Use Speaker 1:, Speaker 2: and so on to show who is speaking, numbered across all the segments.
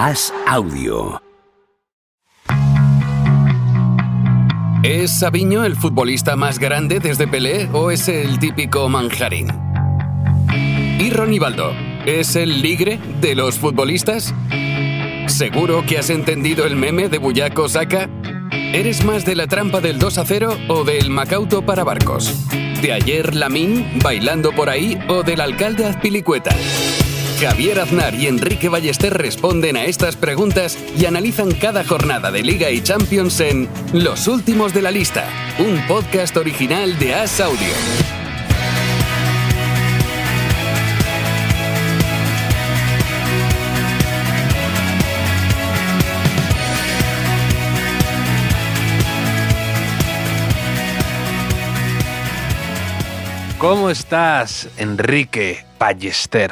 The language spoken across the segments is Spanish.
Speaker 1: As Audio.
Speaker 2: ¿Es Sabiño el futbolista más grande desde Pelé o es el típico manjarín? ¿Y Ronivaldo es el ligre de los futbolistas? ¿Seguro que has entendido el meme de Buyaco Saka? ¿Eres más de la trampa del 2-0 o del Macauto para barcos? ¿De ayer Lamín bailando por ahí o del alcalde Azpilicueta? Javier Aznar y Enrique Ballester responden a estas preguntas y analizan cada jornada de Liga y Champions en Los Últimos de la Lista, un podcast original de As Audio.
Speaker 3: ¿Cómo estás, Enrique Ballester?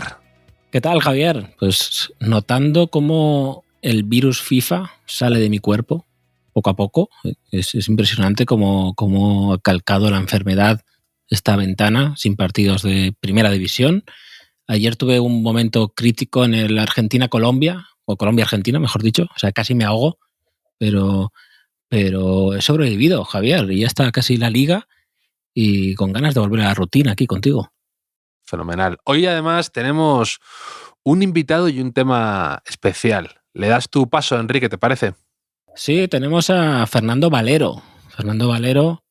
Speaker 4: ¿Qué tal, Javier? Pues notando cómo el virus FIFA sale de mi cuerpo poco a poco. Es impresionante cómo ha calcado la enfermedad esta ventana sin partidos de primera división. Ayer tuve un momento crítico en el Argentina-Colombia, o Colombia-Argentina, mejor dicho. O sea, casi me ahogo, pero he sobrevivido, Javier. Y ya está casi la liga y con ganas de volver a la rutina aquí contigo.
Speaker 3: Fenomenal. Hoy además tenemos un invitado y un tema especial. ¿Le das tu paso, Enrique, te parece?
Speaker 4: Sí, tenemos a Fernando Valero. Fernando Valero,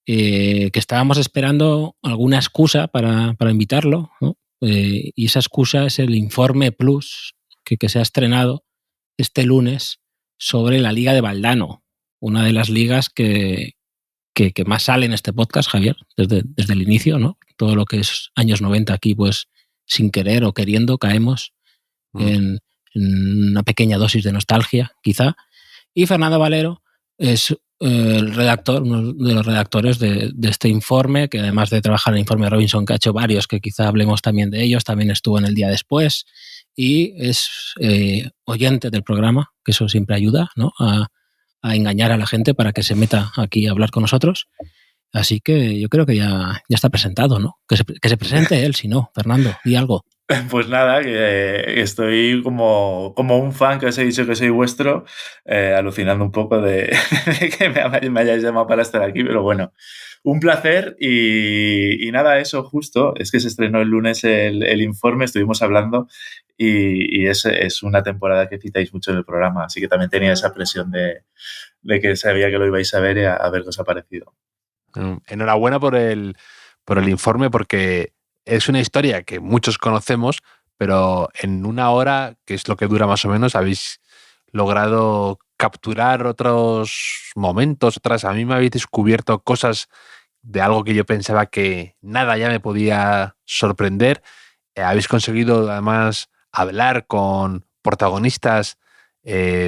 Speaker 4: que estábamos esperando alguna excusa para invitarlo, ¿no? Y esa excusa es el Informe Plus que se ha estrenado este lunes sobre la Liga de Valdano, una de las ligas que más sale en este podcast, Javier, desde el inicio, ¿no? Todo lo que es años 90 aquí, pues sin querer o queriendo, caemos en una pequeña dosis de nostalgia, quizá. Y Fernando Valero es el redactor, uno de los redactores de este informe, que además de trabajar en el informe Robinson, que ha hecho varios, que quizá hablemos también de ellos, también estuvo en El Día Después, y es oyente del programa, que eso siempre ayuda, ¿no? a engañar a la gente para que se meta aquí a hablar con nosotros. Así que yo creo que ya está presentado, ¿no? Que se presente él, si no. Fernando, di algo.
Speaker 5: Pues nada, que estoy como un fan que os he dicho que soy vuestro, alucinando un poco de que me hayáis llamado para estar aquí, pero bueno, un placer y nada, eso justo, es que se estrenó el lunes el informe, estuvimos hablando y es una temporada que citáis mucho en el programa, así que también tenía esa presión de que sabía que lo ibais a ver y a ver qué os ha parecido.
Speaker 3: Enhorabuena por el informe, porque es una historia que muchos conocemos, pero en una hora, que es lo que dura más o menos, habéis logrado capturar otros momentos, a mí me habéis descubierto cosas de algo que yo pensaba que nada ya me podía sorprender. Habéis conseguido además hablar con protagonistas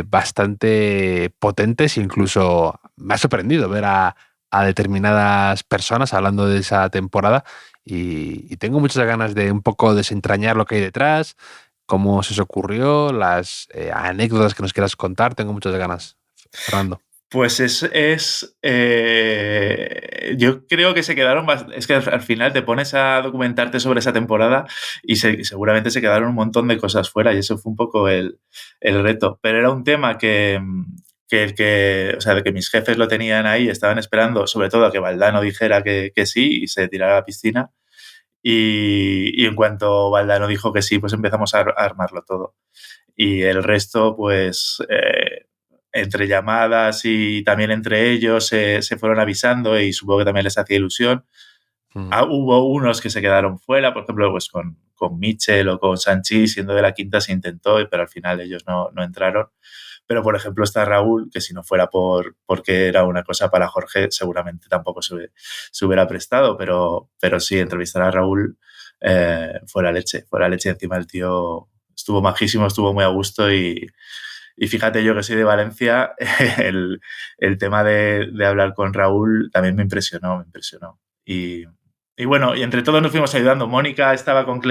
Speaker 3: bastante potentes, incluso me ha sorprendido ver a determinadas personas hablando de esa temporada y tengo muchas ganas de un poco desentrañar lo que hay detrás, cómo se os ocurrió, las anécdotas que nos quieras contar. Tengo muchas ganas, Fernando.
Speaker 5: Pues yo creo que se quedaron, es que al final te pones a documentarte sobre esa temporada y seguramente se quedaron un montón de cosas fuera y eso fue un poco el reto, pero era un tema que mis jefes lo tenían ahí, estaban esperando sobre todo a que Valdano dijera que sí y se tirara a la piscina y en cuanto Valdano dijo que sí, pues empezamos a armarlo todo y el resto pues entre llamadas y también entre ellos se fueron avisando y supongo que también les hacía ilusión. Hubo unos que se quedaron fuera, por ejemplo, pues con Mitchell o con Sanchi, siendo de la quinta se intentó, pero al final ellos no entraron. Pero, por ejemplo, está Raúl, que si no fuera porque era una cosa para Jorge, seguramente tampoco se hubiera prestado, pero sí, entrevistar a Raúl fue la leche. Encima el tío estuvo majísimo, estuvo muy a gusto y fíjate, yo que soy de Valencia, el tema de hablar con Raúl también me impresionó. Y bueno, y entre todos nos fuimos ayudando. Mónica estaba con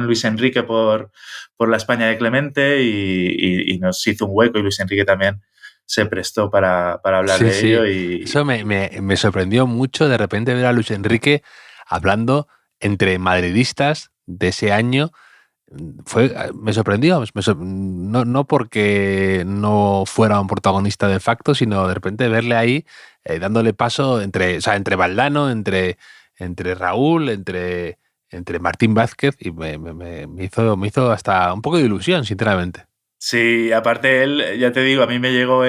Speaker 5: Luis Enrique por la España de Clemente y nos hizo un hueco y Luis Enrique también se prestó para hablar de ello. Y
Speaker 3: eso me sorprendió mucho de repente ver a Luis Enrique hablando entre madridistas de ese año me sorprendió, no porque no fuera un protagonista de facto, sino de repente verle ahí dándole paso entre Valdano, entre Raúl, entre Martín Vázquez, y me hizo hasta un poco de ilusión, sinceramente.
Speaker 5: Sí, aparte él, ya te digo, a mí me llegó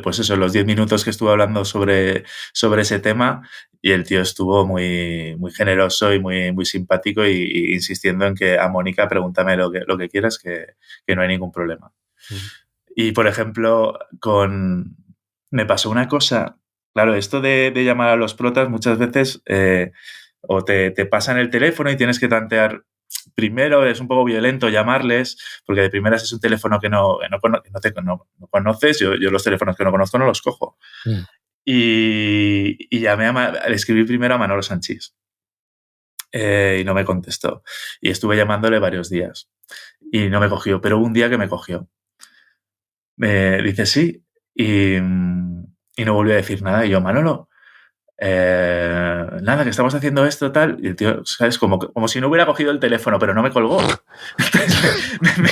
Speaker 5: pues eso, los 10 minutos que estuvo hablando sobre ese tema, y el tío estuvo muy, muy generoso y muy, muy simpático y insistiendo en que a Mónica pregúntame lo que quieras, que no hay ningún problema. Y, por ejemplo, me pasó una cosa, claro, esto de llamar a los protas muchas veces o te pasan el teléfono y tienes que tantear. Primero es un poco violento llamarles, porque de primeras es un teléfono que no conoces. Yo los teléfonos que no conozco no los cojo. Y llamé le escribí primero a Manolo Sanchís y no me contestó. Y estuve llamándole varios días y no me cogió, pero un día que me cogió. Me dice sí y no volvió a decir nada. Y yo, Manolo, nada, que estamos haciendo esto, tal. Y el tío, ¿sabes? Como si no hubiera cogido el teléfono, pero no me colgó.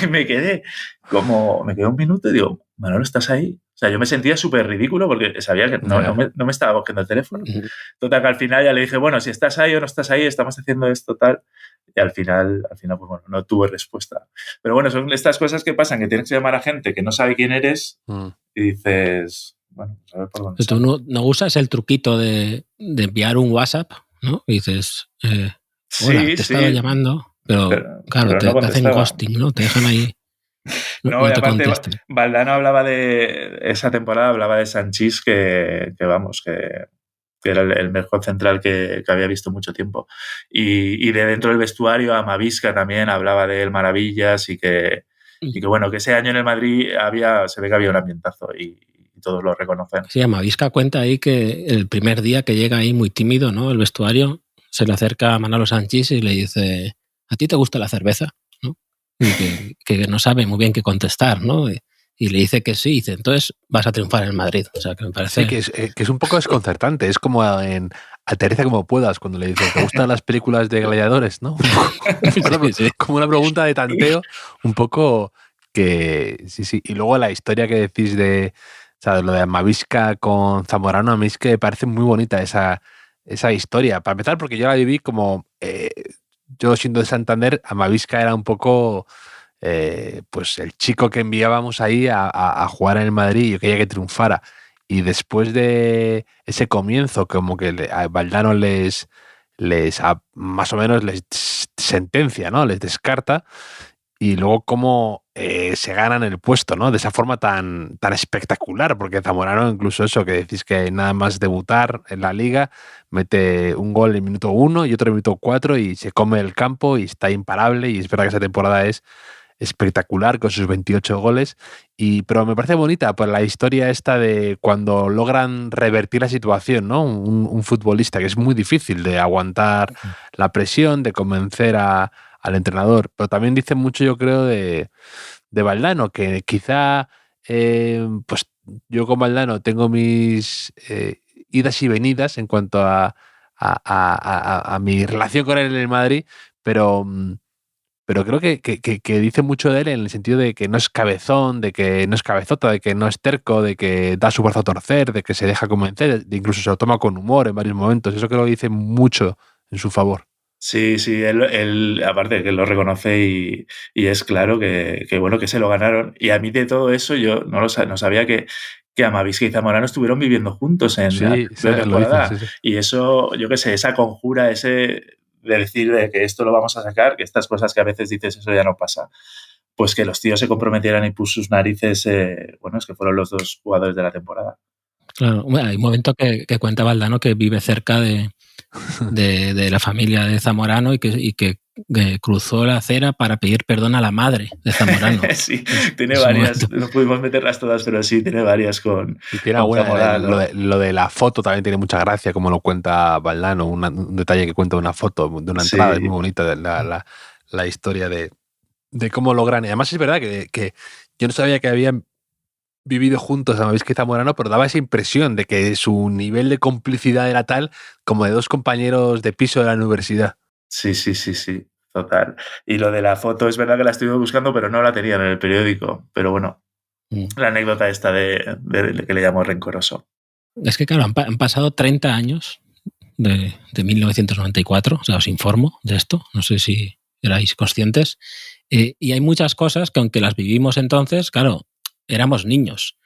Speaker 5: me quedé un minuto y digo, Manolo, ¿estás ahí? O sea, yo me sentía súper ridículo porque sabía que no me estaba cogiendo el teléfono. Total, que al final ya le dije, bueno, si estás ahí o no estás ahí, estamos haciendo esto, tal. Y al final, pues bueno, no tuve respuesta. Pero bueno, son estas cosas que pasan, que tienes que llamar a gente que no sabe quién eres y dices... Bueno, pues a ver por dónde.
Speaker 4: Tú no usas el truquito de enviar un WhatsApp, ¿no? Y dices, hola, te he estado llamando, pero claro, te hacen ghosting, ¿no? Te dejan ahí.
Speaker 5: No, y aparte, Valdano hablaba esa temporada, hablaba de Sanchís, que era el mejor central que había visto mucho tiempo. Y de dentro del vestuario, Amavisca también hablaba de él maravillas y que bueno, que ese año en el Madrid se ve que había un ambientazo y todos lo reconocen.
Speaker 4: Sí, Amavisca cuenta ahí que el primer día que llega ahí muy tímido, ¿no? El vestuario, se le acerca a Manolo Sanchís y le dice, ¿a ti te gusta la cerveza? ¿No? Y que no sabe muy bien qué contestar, ¿no? Y le dice que sí, y dice, entonces vas a triunfar en Madrid. O sea, que me parece...
Speaker 3: Sí, que es un poco desconcertante. Es como en Aterriza como puedas, cuando le dicen, ¿te gustan las películas de gladiadores? ¿No? Sí. Como una pregunta de tanteo, un poco que... Sí. Y luego la historia que decís de... O sea, lo de Amavisca con Zamorano, a mí es que me parece muy bonita esa historia. Para empezar, porque yo la viví como... yo siendo de Santander, Amavisca era un poco... pues el chico que enviábamos ahí a jugar en el Madrid y yo quería que triunfara. Y después de ese comienzo, como que a Valdano más o menos les sentencia, ¿no? Les descarta. Y luego cómo se ganan el puesto, ¿no? De esa forma tan espectacular, porque Zamorano, incluso eso que decís que nada más debutar en la liga, mete un gol en el minuto 1 y otro en el minuto 4 y se come el campo y está imparable. Y es verdad que esa temporada es espectacular con sus 28 goles, pero me parece bonita por la historia esta de cuando logran revertir la situación, ¿no? Un futbolista que es muy difícil de aguantar la presión, de convencer al entrenador, pero también dice mucho, yo creo, de Valdano, que quizá pues yo con Valdano tengo mis idas y venidas en cuanto a mi relación con él en el Madrid, pero creo que dice mucho de él en el sentido de que no es cabezón, de que no es cabezota, de que no es terco, de que da su brazo a torcer, de que se deja convencer, de incluso se lo toma con humor en varios momentos. Eso creo que dice mucho en su favor.
Speaker 5: Sí, él aparte que lo reconoce y es claro que bueno, que se lo ganaron. Y a mí de todo eso yo no sabía que Amavisca y Zamorano estuvieron viviendo juntos en la temporada. Sí. Y eso, yo qué sé, esa conjura, de decir de que esto lo vamos a sacar, que estas cosas que a veces dices eso ya no pasa, pues que los tíos se comprometieran y puso sus narices, bueno, es que fueron los dos jugadores de la temporada.
Speaker 4: Claro, bueno, hay un momento que cuenta Valdano que vive cerca de la familia de Zamorano y que cruzó la acera para pedir perdón a la madre de Zamorano.
Speaker 5: Sí, tiene varias, no pudimos meterlas todas, pero sí, tiene varias con...
Speaker 3: Y tiene alguna, lo de la foto también tiene mucha gracia, como lo cuenta Valdano, un detalle que cuenta una foto de una entrada, sí. Es muy bonita la historia de cómo logran. Y además es verdad que yo no sabía que habían vivido juntos a Amavisca y Zamorano, pero daba esa impresión de que su nivel de complicidad era tal como de dos compañeros de piso de la universidad.
Speaker 5: Sí. Total. Y lo de la foto es verdad que la estuve buscando, pero no la tenían en el periódico. Pero bueno, la anécdota esta de que le llamo rencoroso.
Speaker 4: Es que, claro, han pasado 30 años de 1994, o sea, os informo de esto, no sé si erais conscientes, y hay muchas cosas que aunque las vivimos entonces, claro, éramos niños,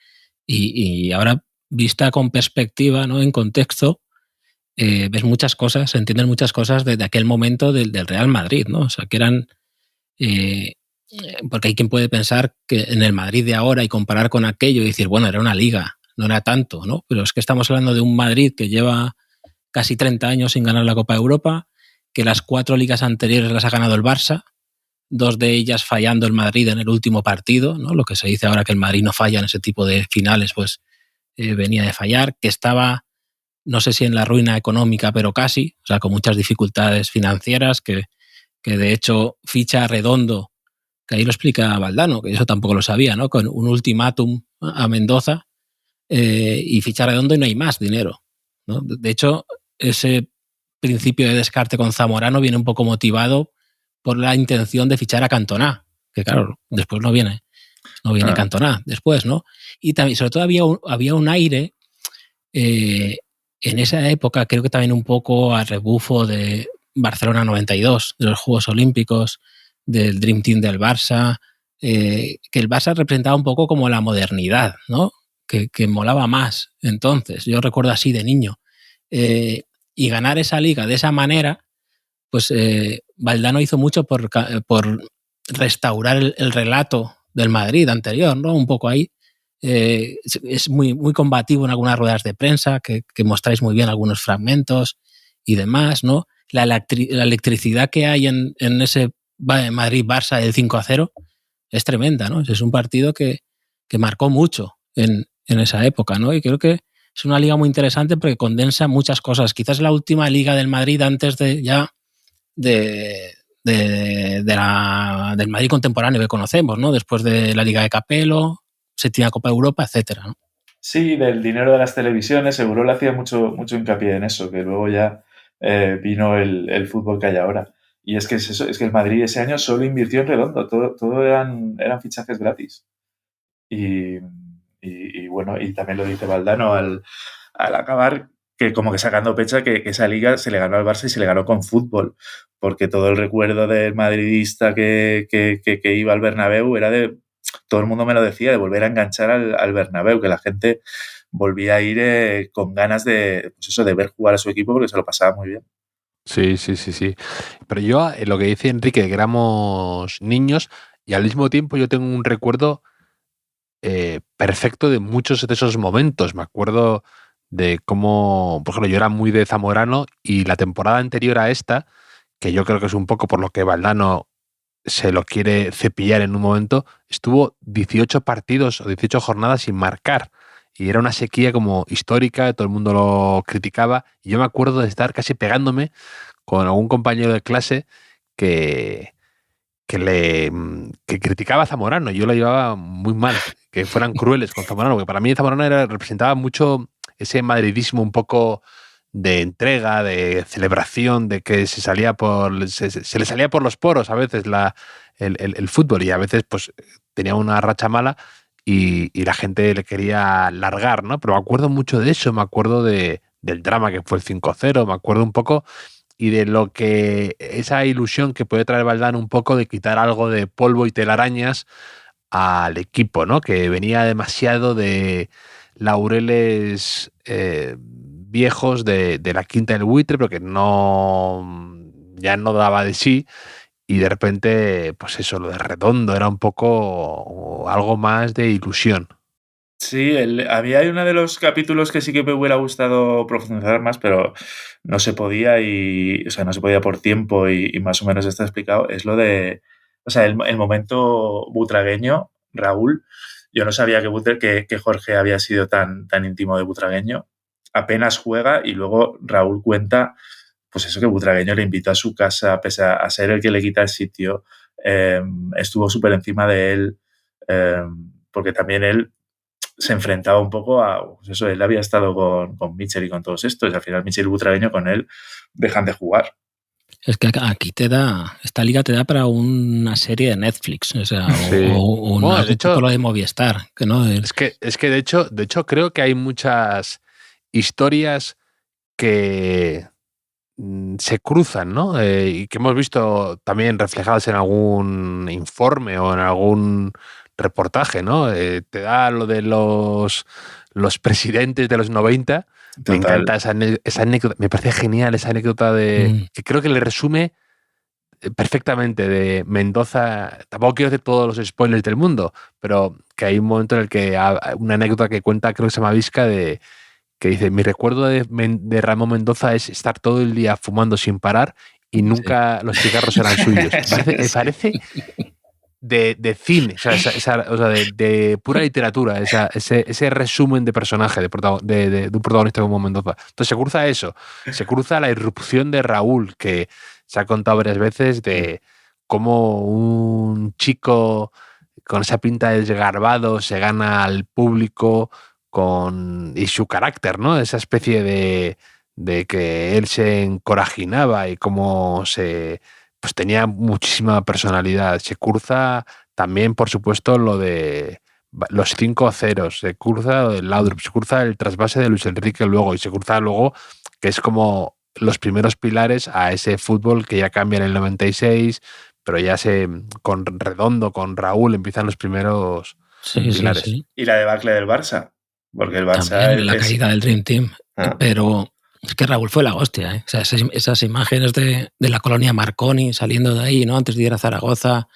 Speaker 4: y ahora vista con perspectiva, ¿no? En contexto, ves muchas cosas, se entienden muchas cosas de aquel momento del Real Madrid, ¿no? O sea, que eran... porque hay quien puede pensar que en el Madrid de ahora y comparar con aquello y decir, bueno, era una liga, no era tanto, ¿no? Pero es que estamos hablando de un Madrid que lleva casi 30 años sin ganar la Copa de Europa, que las 4 ligas anteriores las ha ganado el Barça, 2 de ellas fallando el Madrid en el último partido, ¿no? Lo que se dice ahora que el Madrid no falla en ese tipo de finales, pues venía de fallar, que estaba, no sé si en la ruina económica, pero casi, o sea, con muchas dificultades financieras, que de hecho ficha Redondo, que ahí lo explica Valdano, que eso tampoco lo sabía, ¿no? Con un ultimátum a Mendoza y ficha Redondo y no hay más dinero, ¿no? De hecho, ese principio de descarte con Zamorano viene un poco motivado por la intención de fichar a Cantona, que claro, después no viene Cantona, después, ¿no? Y también, sobre todo, había un aire en esa época, creo que también un poco a rebufo de Barcelona 92, de los Juegos Olímpicos, del Dream Team del Barça, que el Barça representaba un poco como la modernidad, ¿no? Que molaba más entonces. Yo recuerdo así de niño. Y ganar esa liga de esa manera, pues Valdano hizo mucho por restaurar el relato del Madrid anterior, ¿no? Un poco ahí. Es muy, muy combativo en algunas ruedas de prensa, que mostráis muy bien algunos fragmentos y demás, ¿no? La electricidad que hay en ese Madrid-Barça del 5-0 es tremenda, ¿no? Es un partido que marcó mucho en esa época, ¿no? Y creo que es una liga muy interesante porque condensa muchas cosas. Quizás la última liga del Madrid antes del Madrid contemporáneo que conocemos, ¿no? Después de la Liga de Capello, séptima Copa de Europa, etcétera, ¿no?
Speaker 5: Sí, del dinero de las televisiones, seguro le hacía mucho hincapié en eso, que luego ya vino el fútbol que hay ahora. Y es que es eso, es que el Madrid ese año solo invirtió en Redondo, todo eran fichajes gratis. Y bueno, y también lo dice Valdano al acabar, que como que sacando pecha que esa liga se le ganó al Barça y se le ganó con fútbol, porque todo el recuerdo del madridista que iba al Bernabéu era de, todo el mundo me lo decía, de volver a enganchar al Bernabéu, que la gente volvía a ir con ganas de, pues eso, de ver jugar a su equipo porque se lo pasaba muy bien.
Speaker 3: Sí. Pero yo, lo que dice Enrique, que éramos niños, y al mismo tiempo yo tengo un recuerdo perfecto de muchos de esos momentos. Me acuerdo de cómo, por ejemplo, yo era muy de Zamorano y la temporada anterior a esta, que yo creo que es un poco por lo que Valdano se lo quiere cepillar en un momento, estuvo 18 partidos o 18 jornadas sin marcar. Y era una sequía como histórica, todo el mundo lo criticaba. Y yo me acuerdo de estar casi pegándome con algún compañero de clase que criticaba a Zamorano. Yo lo llevaba muy mal, que fueran crueles con Zamorano, porque para mí Zamorano representaba mucho ese madridismo un poco de entrega, de celebración, de que se le salía por los poros a veces el fútbol, y a veces pues tenía una racha mala y la gente le quería largar, ¿no? Pero me acuerdo mucho de eso, me acuerdo del drama que fue el 5-0, me acuerdo un poco y de lo que esa ilusión que puede traer Valdano un poco de quitar algo de polvo y telarañas al equipo, ¿no? Que venía demasiado de laureles viejos de la Quinta del Buitre, pero que ya no daba de sí, y de repente, pues eso, lo de Redondo era un poco algo más de ilusión.
Speaker 5: Sí, había uno de los capítulos que sí que me hubiera gustado profundizar más, pero no se podía no se podía por tiempo y más o menos está explicado. Es lo de, o sea, el momento butragueño, Raúl. Yo no sabía que Jorge había sido tan íntimo de Butragueño. Apenas juega y luego Raúl cuenta, pues eso, que Butragueño le invitó a su casa, pese a ser el que le quita el sitio. Estuvo súper encima de él, porque también él se enfrentaba un poco a, pues eso, él había estado con Mitchell y con todos estos, y al final Mitchell y Butragueño con él dejan de jugar.
Speaker 4: Es que aquí esta liga te da para una serie de Netflix, o sea,
Speaker 3: Sí.
Speaker 4: o
Speaker 3: Bueno, de hecho,
Speaker 4: lo de Movistar, que no
Speaker 3: es que de hecho creo que hay muchas historias que se cruzan, ¿no? Y que hemos visto también reflejadas en algún informe o en algún reportaje, ¿no? Te da lo de los presidentes de los 90.
Speaker 5: Total.
Speaker 3: Me encanta esa anécdota, me parece genial esa anécdota que creo que le resume perfectamente de Mendoza. Tampoco quiero hacer todos los spoilers del mundo, pero que hay un momento en el que una anécdota que cuenta, creo que se llama Vizca, que dice: mi recuerdo de Ramón Mendoza es estar todo el día fumando sin parar y nunca los cigarros eran suyos. Me parece de cine, o sea, de pura literatura, ese resumen de personaje de un protagonista como Mendoza. Entonces se cruza eso, se cruza la irrupción de Raúl, que se ha contado varias veces, de cómo un chico con esa pinta de desgarbado se gana al público y su carácter, ¿no? Esa especie de que él se encorajinaba y cómo pues tenía muchísima personalidad. Se cruza también, por supuesto, lo de los 5-0, se cruza lo del Laudrup, se cruza el trasvase de Luis Enrique luego, y se cruza luego, que es como los primeros pilares a ese fútbol que ya cambia en el 96, pero ya con Redondo, con Raúl, empiezan los primeros pilares.
Speaker 4: Sí.
Speaker 5: Y la debacle del Barça, porque el Barça
Speaker 4: también, la caída del Dream Team. Pero es que Raúl fue la hostia, ¿eh? O sea, esas imágenes de la colonia Marconi saliendo de ahí, ¿no? Antes de ir a Zaragoza.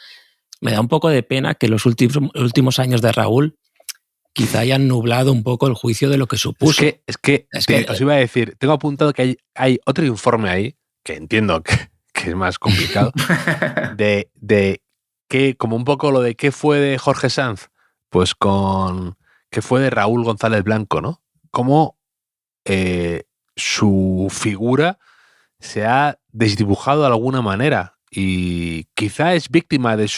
Speaker 4: Me da un poco de pena que los últimos años de Raúl quizá hayan nublado un poco el juicio de lo que supuso.
Speaker 3: Es que os iba a decir, tengo apuntado que hay otro informe ahí, que entiendo que es más complicado, de que, como un poco lo de qué fue de Jorge Sanz, pues qué fue de Raúl González Blanco, ¿no? Cómo su figura se ha desdibujado de alguna manera y quizá es víctima de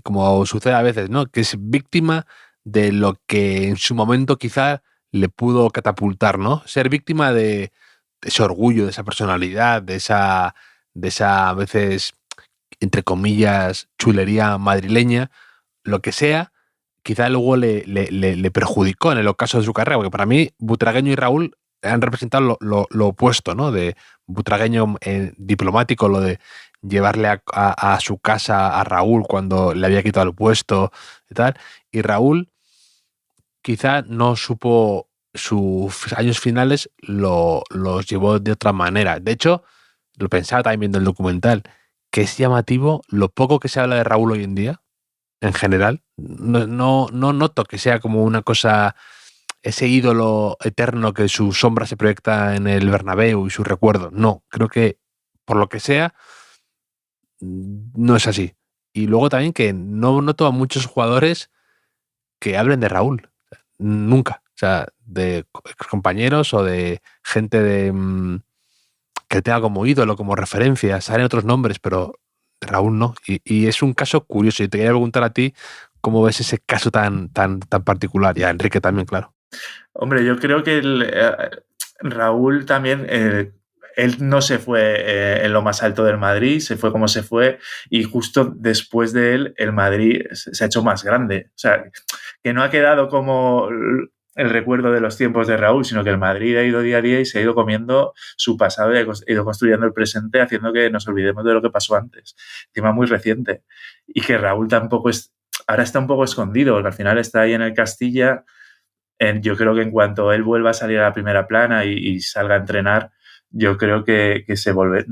Speaker 3: como sucede a veces, ¿no? Que es víctima de lo que en su momento quizá le pudo catapultar, ¿no? Ser víctima de ese orgullo, de esa personalidad, de esa a veces, entre comillas, chulería madrileña, lo que sea, quizá luego le perjudicó en el ocaso de su carrera, porque para mí Butragueño y Raúl han representado lo opuesto, ¿no? De Butragueño diplomático, lo de llevarle a su casa a Raúl cuando le había quitado el puesto y tal, y Raúl quizá no supo sus años finales, los llevó de otra manera. De hecho, lo pensaba también viendo el documental, que es llamativo lo poco que se habla de Raúl hoy en día, en general. No noto que sea como una cosa, ese ídolo eterno que su sombra se proyecta en el Bernabéu y su recuerdo. No, creo que por lo que sea, no es así. Y luego también que no noto a muchos jugadores que hablen de Raúl. Nunca. O sea, de compañeros o de gente que tenga como ídolo, como referencia. Salen otros nombres, pero de Raúl no. Y es un caso curioso. Y te quería preguntar a ti cómo ves ese caso tan particular. Y a Enrique también, claro.
Speaker 5: Hombre, yo creo que Raúl también, él no se fue en lo más alto del Madrid, se fue como se fue, y justo después de él, el Madrid se ha hecho más grande. O sea, que no ha quedado como el recuerdo de los tiempos de Raúl, sino que el Madrid ha ido día a día y se ha ido comiendo su pasado y ha ido construyendo el presente, haciendo que nos olvidemos de lo que pasó antes. Tema muy reciente. Y que Raúl tampoco ahora está un poco escondido, porque al final está ahí en el Castilla. Yo creo que en cuanto él vuelva a salir a la primera plana y salga a entrenar, yo creo que se volverá.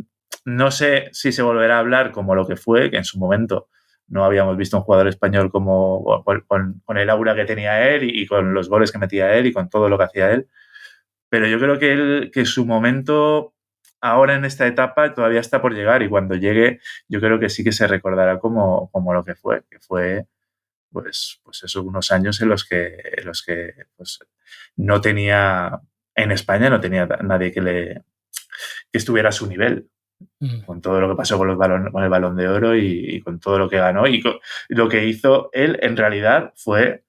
Speaker 5: No sé si se volverá a hablar como lo que fue, que en su momento no habíamos visto un jugador español como con el aura que tenía él y con los goles que metía él y con todo lo que hacía él. Pero yo creo que su momento ahora en esta etapa todavía está por llegar, y cuando llegue yo creo que sí que se recordará como lo que fue pues esos unos años en los que pues, no tenía, en España no tenía nadie que estuviera a su nivel, con todo lo que pasó con el Balón de Oro y con todo lo que ganó, y lo que hizo él en realidad fue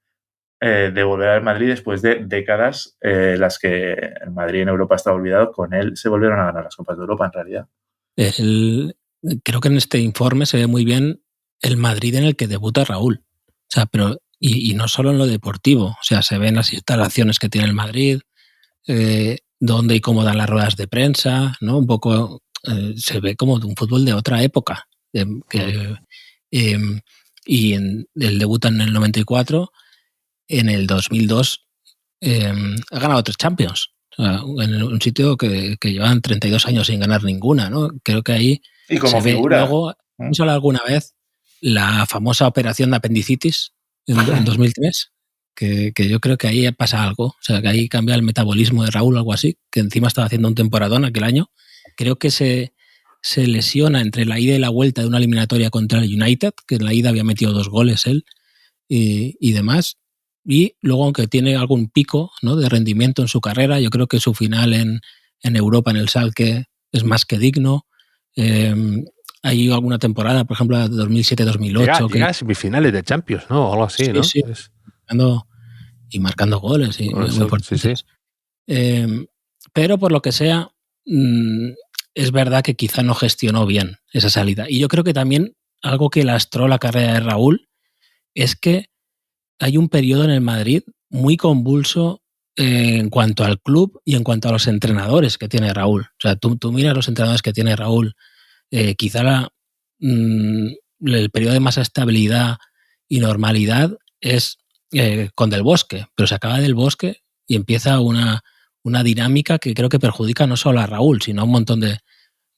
Speaker 5: devolver al Madrid después de décadas las que el Madrid en Europa estaba olvidado. Con él se volvieron a ganar las Copas de Europa en realidad.
Speaker 4: Creo que en este informe se ve muy bien el Madrid en el que debuta Raúl. O sea, pero y no solo en lo deportivo. O sea, se ven las instalaciones que tiene el Madrid, dónde y cómo dan las ruedas de prensa, ¿no? Un poco se ve como un fútbol de otra época. Y él debuta en el 94, en el 2002 ha ganado 3 Champions. O sea, en un sitio que llevan 32 años sin ganar ninguna, ¿no? Creo que ahí
Speaker 5: y como
Speaker 4: se ve.
Speaker 5: figura.
Speaker 4: Luego, ¿hemos hablado alguna vez la famosa operación de apendicitis en 2003? Que yo creo que ahí pasa algo. O sea, que ahí cambia el metabolismo de Raúl o algo así, que encima estaba haciendo un temporadón aquel año. Creo que se lesiona entre la ida y la vuelta de una eliminatoria contra el United, que en la ida había metido 2 goles él y demás. Y luego, aunque tiene algún pico, ¿no?, de rendimiento en su carrera, yo creo que su final en Europa, en el Schalke, es más que digno. Hay alguna temporada, por ejemplo, 2007-2008.
Speaker 3: Llega a semifinales de Champions, ¿no? O algo así,
Speaker 4: sí,
Speaker 3: ¿no?
Speaker 4: Sí. Marcando goles. Y muy importantes. Sí. Pero por lo que sea, es verdad que quizá no gestionó bien esa salida. Y yo creo que también algo que lastró la carrera de Raúl es que hay un periodo en el Madrid muy convulso en cuanto al club y en cuanto a los entrenadores que tiene Raúl. O sea, tú miras los entrenadores que tiene Raúl, quizá el periodo de más estabilidad y normalidad es con Del Bosque, pero se acaba Del Bosque y empieza una dinámica que creo que perjudica no solo a Raúl, sino a un montón de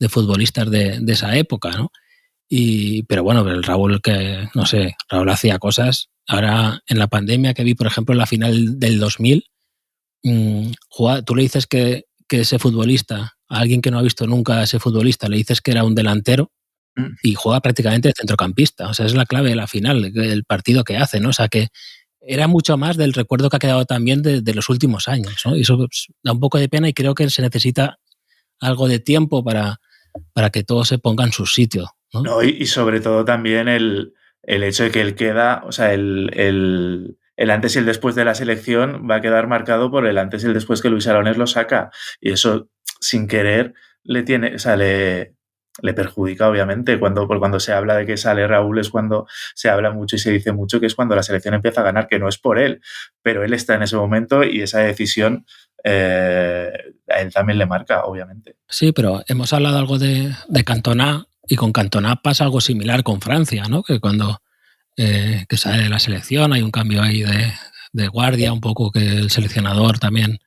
Speaker 4: futbolistas de esa época, ¿no? Pero bueno, el Raúl, que no sé, Raúl hacía cosas. Ahora, en la pandemia que vi, por ejemplo, en la final del 2000, tú le dices que ese futbolista, a alguien que no ha visto nunca a ese futbolista, le dices que era un delantero y juega prácticamente de centrocampista. O sea, es la clave de la final, el partido que hace, ¿no? O sea, que era mucho más del recuerdo que ha quedado también de los últimos años, ¿no? Y eso pues, da un poco de pena y creo que se necesita algo de tiempo para que todo se ponga en su sitio, ¿no?
Speaker 5: No, y sobre todo también el hecho de que él queda, o sea, el antes y el después de la selección va a quedar marcado por el antes y el después que Luis Aragonés lo saca. Y eso, sin querer, le perjudica, obviamente. Cuando se habla de que sale Raúl es cuando se habla mucho y se dice mucho que es cuando la selección empieza a ganar, que no es por él, pero él está en ese momento y esa decisión a él también le marca, obviamente.
Speaker 4: Sí, pero hemos hablado algo de Cantona y con Cantona pasa algo similar con Francia, ¿no? Que cuando que sale de la selección hay un cambio ahí de guardia, un poco que el seleccionador también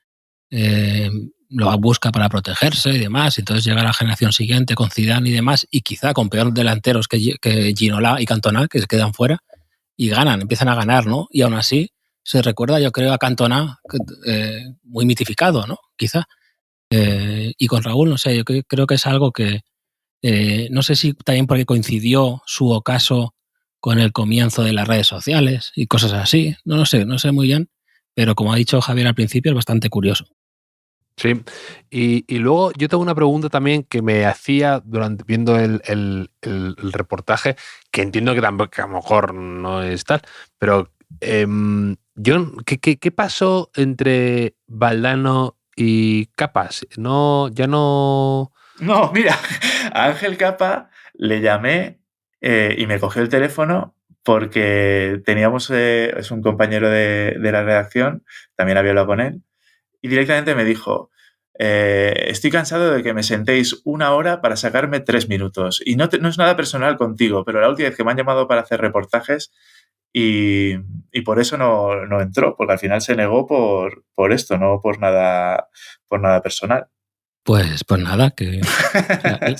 Speaker 4: lo busca para protegerse y demás, entonces llega la generación siguiente con Zidane y demás, y quizá con peor delanteros que Ginola y Cantona, que se quedan fuera, y empiezan a ganar, ¿no? Y aún así se recuerda, yo creo, a Cantona muy mitificado, ¿no? Quizá. Y con Raúl, no sé, yo creo que es algo que no sé si también porque coincidió su ocaso con el comienzo de las redes sociales y cosas así, no sé muy bien, pero como ha dicho Javier al principio, es bastante curioso.
Speaker 3: Sí, y luego yo tengo una pregunta también que me hacía viendo el reportaje, que entiendo que tampoco, a lo mejor no es tal, pero ¿qué pasó entre Valdano y Capas? No.
Speaker 5: No, mira, a Ángel Capa le llamé y me cogió el teléfono porque teníamos, es un compañero de la redacción, también había hablado con él, y directamente me dijo, estoy cansado de que me sentéis 1 hora para sacarme 3 minutos. Y no es nada personal contigo, pero la última vez que me han llamado para hacer reportajes y por eso no entró, porque al final se negó por esto, no por nada personal.
Speaker 4: Pues nada, que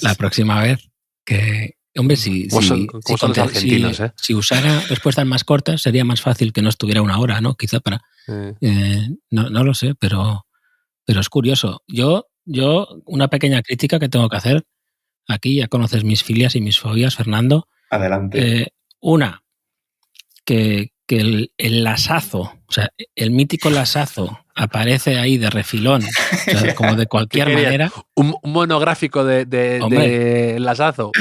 Speaker 4: la próxima vez que... Hombre, si usara respuestas más cortas sería más fácil que no estuviera 1 hora, ¿no? Quizá para... no lo sé, pero es curioso. Yo una pequeña crítica que tengo que hacer aquí, ya conoces mis filias y mis fobias, Fernando.
Speaker 5: Adelante.
Speaker 4: Una, que el lasazo, o sea, el mítico lasazo aparece ahí de refilón, o sea, como de cualquier manera.
Speaker 3: Un monográfico de lasazo,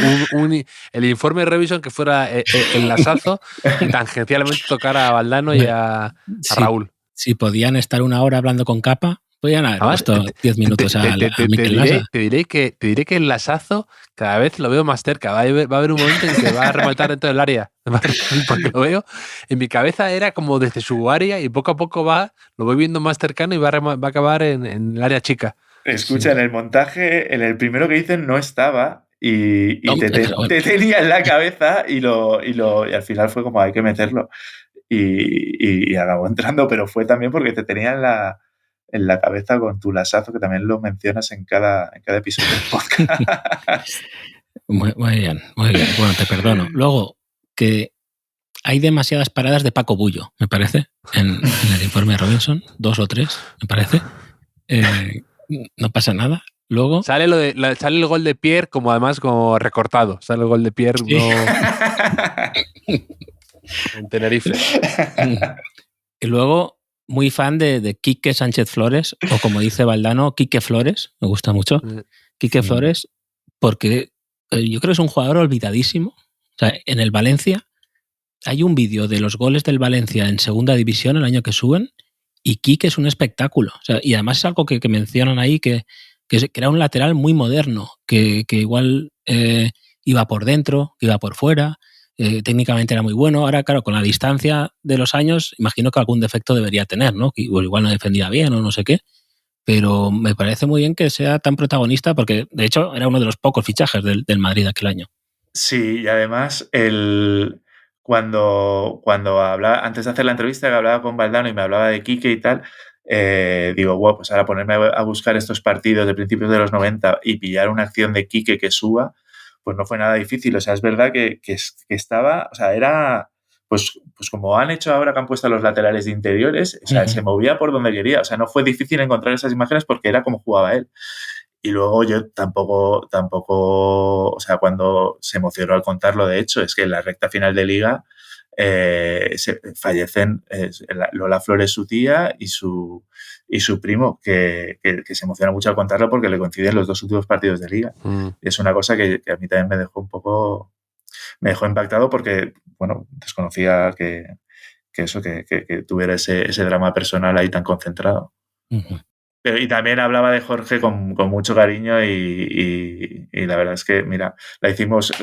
Speaker 3: el informe de Revision que fuera el lasazo y tangencialmente tocar a Valdano y a Raúl.
Speaker 4: Si podían estar 1 hora hablando con Capa, Podrían haber puesto 10 minutos a Mikel Lasa.
Speaker 3: Te diré que el Lasazo cada vez lo veo más cerca. Va a haber un momento en que va a rematar dentro del área. Porque lo veo, en mi cabeza era como desde su área y poco a poco lo voy viendo más cercano y va a acabar en el área chica.
Speaker 5: Escucha, en el montaje, en el primero que dicen no estaba y te tenía en la cabeza y al final fue como hay que meterlo. Y acabó entrando, pero fue también porque te tenía en la cabeza con tu Lasazo, que también lo mencionas en cada episodio del podcast.
Speaker 4: Muy bien. Bueno, te perdono. Luego, que hay demasiadas paradas de Paco Bullo, me parece, en el informe de Robinson, 2 o 3, me parece. No pasa nada. Luego
Speaker 3: sale el gol de Pierre además como recortado. Sale el gol de Pierre en Tenerife.
Speaker 4: Y luego, muy fan de Quique Sánchez Flores, o como dice Valdano, Quique Flores, me gusta mucho. Quique Flores, porque yo creo que es un jugador olvidadísimo. O sea, en el Valencia hay un vídeo de los goles del Valencia en segunda división el año que suben, y Quique es un espectáculo. O sea, y además es algo que mencionan ahí, que era un lateral muy moderno, que igual iba por dentro, iba por fuera, técnicamente era muy bueno. Ahora, claro, con la distancia de los años, imagino que algún defecto debería tener, ¿no? Que igual no defendía bien o no sé qué, pero me parece muy bien que sea tan protagonista, porque de hecho era uno de los pocos fichajes del Madrid aquel año.
Speaker 5: Sí, y además cuando hablaba, antes de hacer la entrevista, que hablaba con Valdano y me hablaba de Quique y tal, digo, bueno, pues ahora ponerme a buscar estos partidos de principios de los 90 y pillar una acción de Quique que suba, pues no fue nada difícil. O sea, es verdad que estaba, o sea, era pues como han hecho ahora, que han puesto a los laterales de interiores, o sea, se movía por donde quería. O sea, no fue difícil encontrar esas imágenes porque era como jugaba él. Y luego yo tampoco, o sea, cuando se emocionó al contarlo, de hecho, es que en la recta final de Liga fallecen Lola Flores, su tía, y su primo, que se emociona mucho al contarlo porque le coinciden los 2 últimos partidos de Liga. Y es una cosa que a mí también me dejó impactado porque, bueno, desconocía que tuviera ese drama personal ahí tan concentrado. Y también hablaba de Jorge con mucho cariño y la verdad es que, mira, la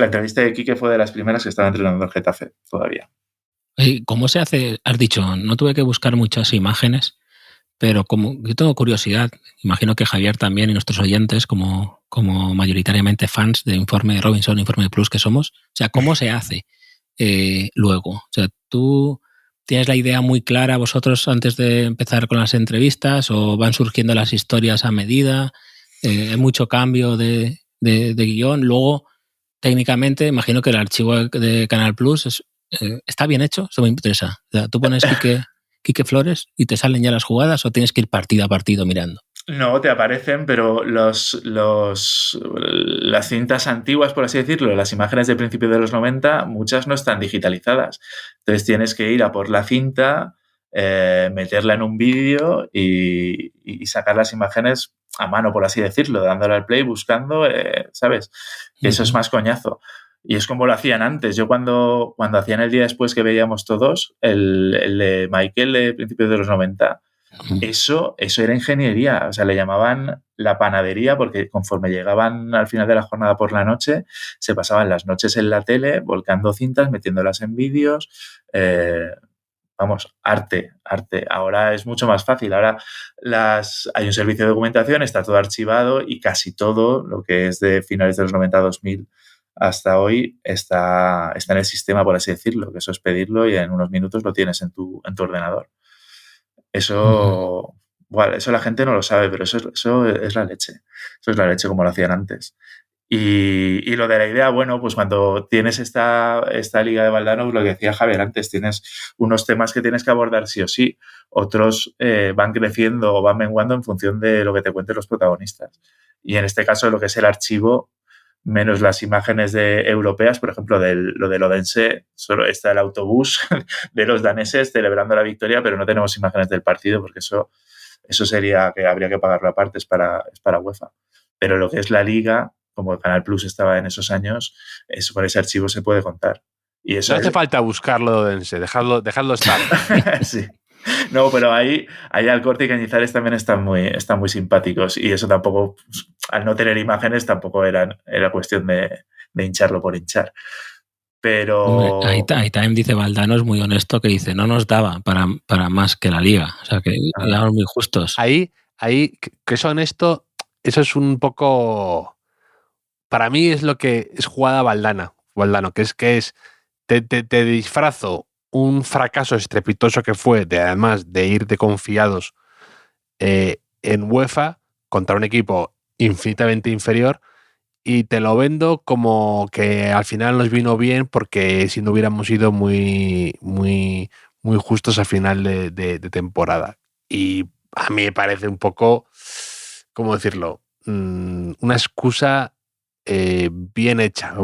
Speaker 5: entrevista de Quique fue de las primeras que estaba entrenando en Getafe todavía.
Speaker 4: ¿Cómo se hace? Has dicho, no tuve que buscar muchas imágenes, pero como yo tengo curiosidad, imagino que Javier también y nuestros oyentes, como mayoritariamente fans de Informe Robinson, Informe Plus que somos, o sea, ¿cómo se hace luego? O sea, tú ¿tienes la idea muy clara vosotros antes de empezar con las entrevistas o van surgiendo las historias a medida? ¿Hay mucho cambio de guión? Luego, técnicamente, imagino que el archivo de Canal Plus está bien hecho. Eso me interesa. O sea, ¿tú pones Quique Flores y te salen ya las jugadas o tienes que ir partido a partido mirando?
Speaker 5: No, te aparecen, pero las cintas antiguas, por así decirlo, las imágenes de principios de los 90, muchas no están digitalizadas. Entonces tienes que ir a por la cinta, meterla en un vídeo y sacar las imágenes a mano, por así decirlo, dándole al play, buscando, ¿sabes? Que eso es más coñazo. Y es como lo hacían antes. Yo cuando hacían el día después que veíamos todos, el de Michael de principios de los 90, eso era ingeniería. O sea, le llamaban la panadería porque conforme llegaban al final de la jornada por la noche, se pasaban las noches en la tele volcando cintas, metiéndolas en vídeos. Vamos, arte. Ahora es mucho más fácil. Ahora hay un servicio de documentación, está todo archivado y casi todo lo que es de finales de los 90 2000 hasta hoy está en el sistema, por así decirlo, que eso es pedirlo y en unos minutos lo tienes en tu ordenador. Eso, bueno, eso la gente no lo sabe, pero eso es la leche. Eso es la leche como lo hacían antes. Y lo de la idea, bueno, pues cuando tienes esta liga de Valdano, lo que decía Javier antes, tienes unos temas que tienes que abordar sí o sí. Otros van creciendo o van menguando en función de lo que te cuenten los protagonistas. Y en este caso, lo que es el archivo, menos las imágenes europeas, por ejemplo, lo del Odense, solo está el autobús de los daneses celebrando la victoria, pero no tenemos imágenes del partido porque eso sería que habría que pagarlo aparte, es para UEFA. Pero lo que es la liga, como el Canal Plus estaba en esos años, eso con ese archivo se puede contar. Y eso
Speaker 3: no hace falta buscarlo de Odense, dejarlo estar.
Speaker 5: Sí. No, pero ahí Alcorta y Cañizares también están muy simpáticos y eso tampoco, al no tener imágenes, tampoco era cuestión de hincharlo por hinchar. Pero...
Speaker 4: Ahí también dice Valdano, es muy honesto, que dice, no nos daba para más que la Liga. O sea, que éramos muy justos.
Speaker 3: Ahí, que es honesto, eso es un poco... Para mí es lo que es jugada Valdano, que es te disfrazo un fracaso estrepitoso que fue, además de ir de confiados en UEFA contra un equipo infinitamente inferior, y te lo vendo como que al final nos vino bien porque si no hubiéramos ido muy justos a final de temporada. Y a mí me parece un poco, ¿cómo decirlo? Una excusa bien hecha,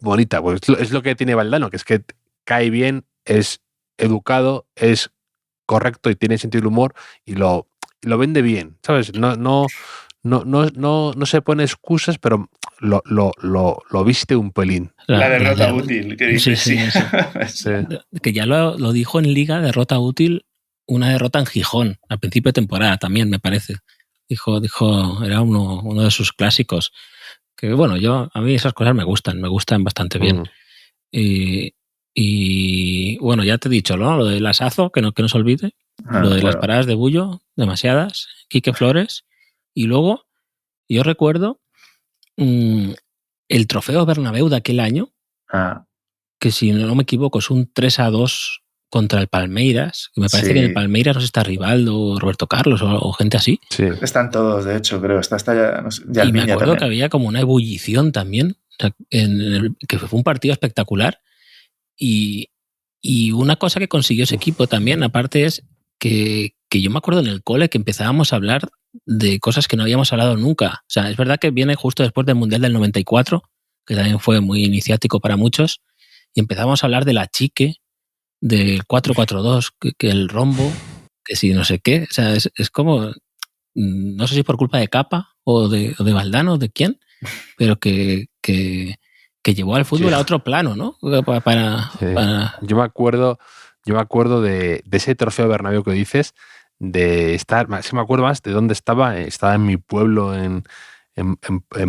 Speaker 3: bonita. Pues es lo que tiene Valdano, que es que cae bien, es educado, es correcto y tiene sentido del humor y lo vende bien, ¿sabes? No se pone excusas, pero lo viste un pelín.
Speaker 5: La derrota útil, que dice, sí.
Speaker 4: Que ya lo dijo en Liga, derrota útil, una derrota en Gijón, al principio de temporada también, me parece. Dijo, era uno de sus clásicos. Que bueno, a mí esas cosas me gustan bastante bien. Y bueno, ya te he dicho, ¿no? Lo del asazo, que no se olvide. Lo de las paradas de Bullo, demasiadas. Quique Flores. Y luego, yo recuerdo el trofeo Bernabéu de aquel año, que si no me equivoco es un 3-2 contra el Palmeiras. Que me parece que en el Palmeiras no sé, está Rivaldo, Roberto Carlos o gente así.
Speaker 5: Sí. Están todos, de hecho, creo. Está ya, no sé, ya
Speaker 4: y me acuerdo también que había como una ebullición también, o sea, que fue un partido espectacular. Y una cosa que consiguió ese equipo también, aparte, es que yo me acuerdo en el cole que empezábamos a hablar de cosas que no habíamos hablado nunca. O sea, es verdad que viene justo después del Mundial del 94, que también fue muy iniciático para muchos, y empezamos a hablar de la chique, del 4-4-2, que el rombo, que si no sé qué. O sea, es como, no sé si por culpa de Capa o de Valdano, de quién, pero que llevó al fútbol a otro plano, ¿no?
Speaker 3: Yo me acuerdo de ese trofeo Bernabéu que dices, de estar, si me acuerdo más de dónde estaba en mi pueblo en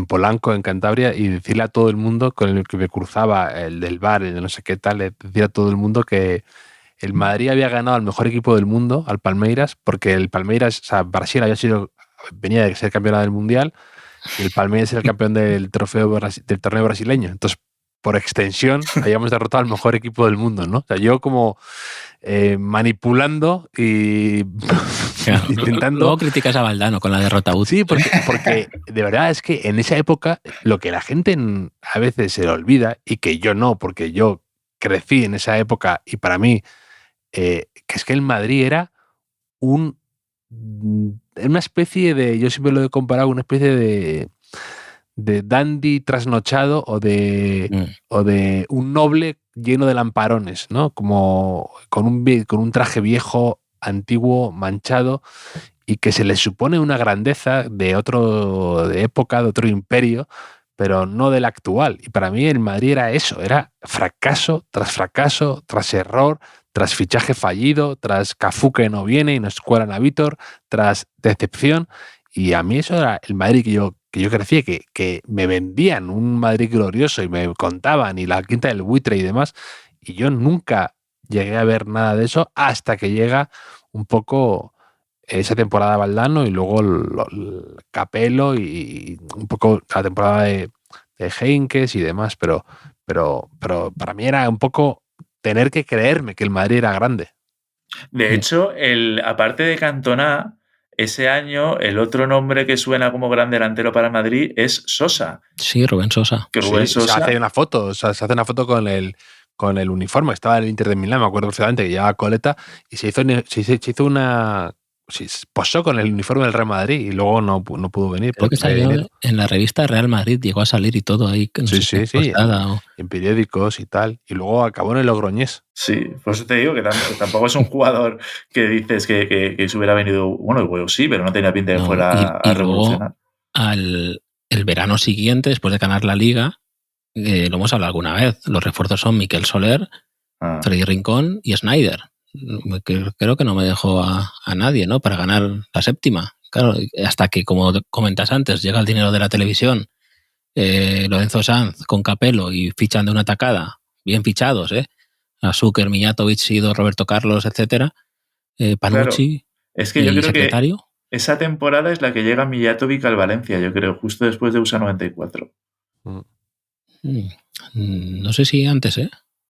Speaker 3: Polanco, en Cantabria, y decirle a todo el mundo con el que me cruzaba, el del bar, el de no sé qué tal, decir a todo el mundo que el Madrid había ganado al mejor equipo del mundo, al Palmeiras, porque el Palmeiras, o sea, Brasil venía de ser campeona del Mundial, y el Palmeiras era el campeón del torneo brasileño. Entonces, por extensión, habíamos derrotado al mejor equipo del mundo, ¿no? O sea, yo como manipulando y
Speaker 4: claro, intentando... Luego criticas a Valdano con la derrota útil.
Speaker 3: Sí, porque de verdad es que en esa época lo que la gente a veces se le olvida, y que yo no, porque yo crecí en esa época y para mí, que es que el Madrid era una especie de, yo siempre lo he comparado, una especie de dandy trasnochado o de un noble lleno de lamparones, ¿no? Como con un traje viejo, antiguo, manchado, y que se le supone una grandeza de época, de otro imperio, pero no del actual. Y para mí el Madrid era eso, era fracaso, tras error, tras fichaje fallido, tras Cafú que no viene y nos cuelan a Vítor, tras decepción. Y a mí eso era el Madrid que yo crecí, que me vendían un Madrid glorioso y me contaban, y la Quinta del Buitre y demás, y yo nunca llegué a ver nada de eso hasta que llega un poco esa temporada de Valdano y luego el Capello y un poco la temporada de Heinkes y demás, pero para mí era un poco tener que creerme que el Madrid era grande.
Speaker 5: De hecho, aparte de Cantona, ese año el otro nombre que suena como gran delantero para Madrid es Sosa.
Speaker 4: Sí, Rubén Sosa.
Speaker 5: Que Rubén Sosa...
Speaker 3: Se hace una foto con el uniforme. Estaba en el Inter de Milán, me acuerdo perfectamente, que llevaba coleta, y se hizo una... posó con el uniforme del Real Madrid y luego no pudo venir.
Speaker 4: Creo que salió en la revista Real Madrid, llegó a salir y todo ahí. No
Speaker 3: sí. En periódicos y tal. Y luego acabó en el Logroñés.
Speaker 5: Sí, por eso te digo que tampoco es un jugador que dices que se hubiera venido... Bueno, sí, pero no tenía pinta de fuera a revolucionar.
Speaker 4: El verano siguiente, después de ganar la Liga, lo hemos hablado alguna vez, los refuerzos son Miquel Soler, Freddy Rincón y Snyder. creo que no me dejó a nadie, ¿no? Para ganar la séptima. Claro, hasta que, como comentas antes, llega el dinero de la televisión, Lorenzo Sanz con Capello y fichan de una tacada, bien fichados, a Zucker, Mijatovic, Sido, Roberto Carlos, etcétera, Panucci,
Speaker 5: Claro, es que yo
Speaker 4: el
Speaker 5: creo
Speaker 4: secretario.
Speaker 5: que esa temporada es la que llega Mijatovic al Valencia, yo creo, justo después de USA 94.
Speaker 4: No sé si antes,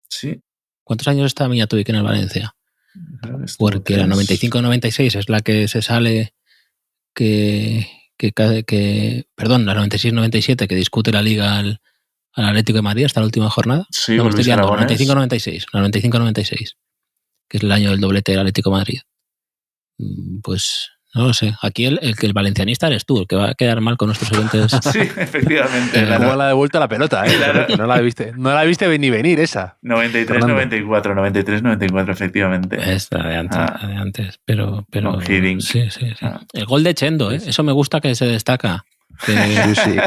Speaker 5: Sí.
Speaker 4: ¿Cuántos años está Mijatovic en el Valencia? Porque la 95-96 es la que se sale perdón, la 96-97 que discute la Liga al Atlético de Madrid hasta la última jornada.
Speaker 5: Sí,
Speaker 4: no,
Speaker 5: con Luis Aragonés.
Speaker 4: 95-96, la 95-96, que es el año del doblete del Atlético de Madrid. Pues no lo sé. Aquí el valencianista eres tú, el que va a quedar mal con nuestros oyentes.
Speaker 5: Sí, efectivamente.
Speaker 3: ¿Cómo la ha devuelto la pelota?
Speaker 5: Claro.
Speaker 3: No la viste ni venir esa.
Speaker 5: 93-94, efectivamente.
Speaker 4: Esta de antes, pero sí. El gol de Chendo, eso me gusta que se destaca.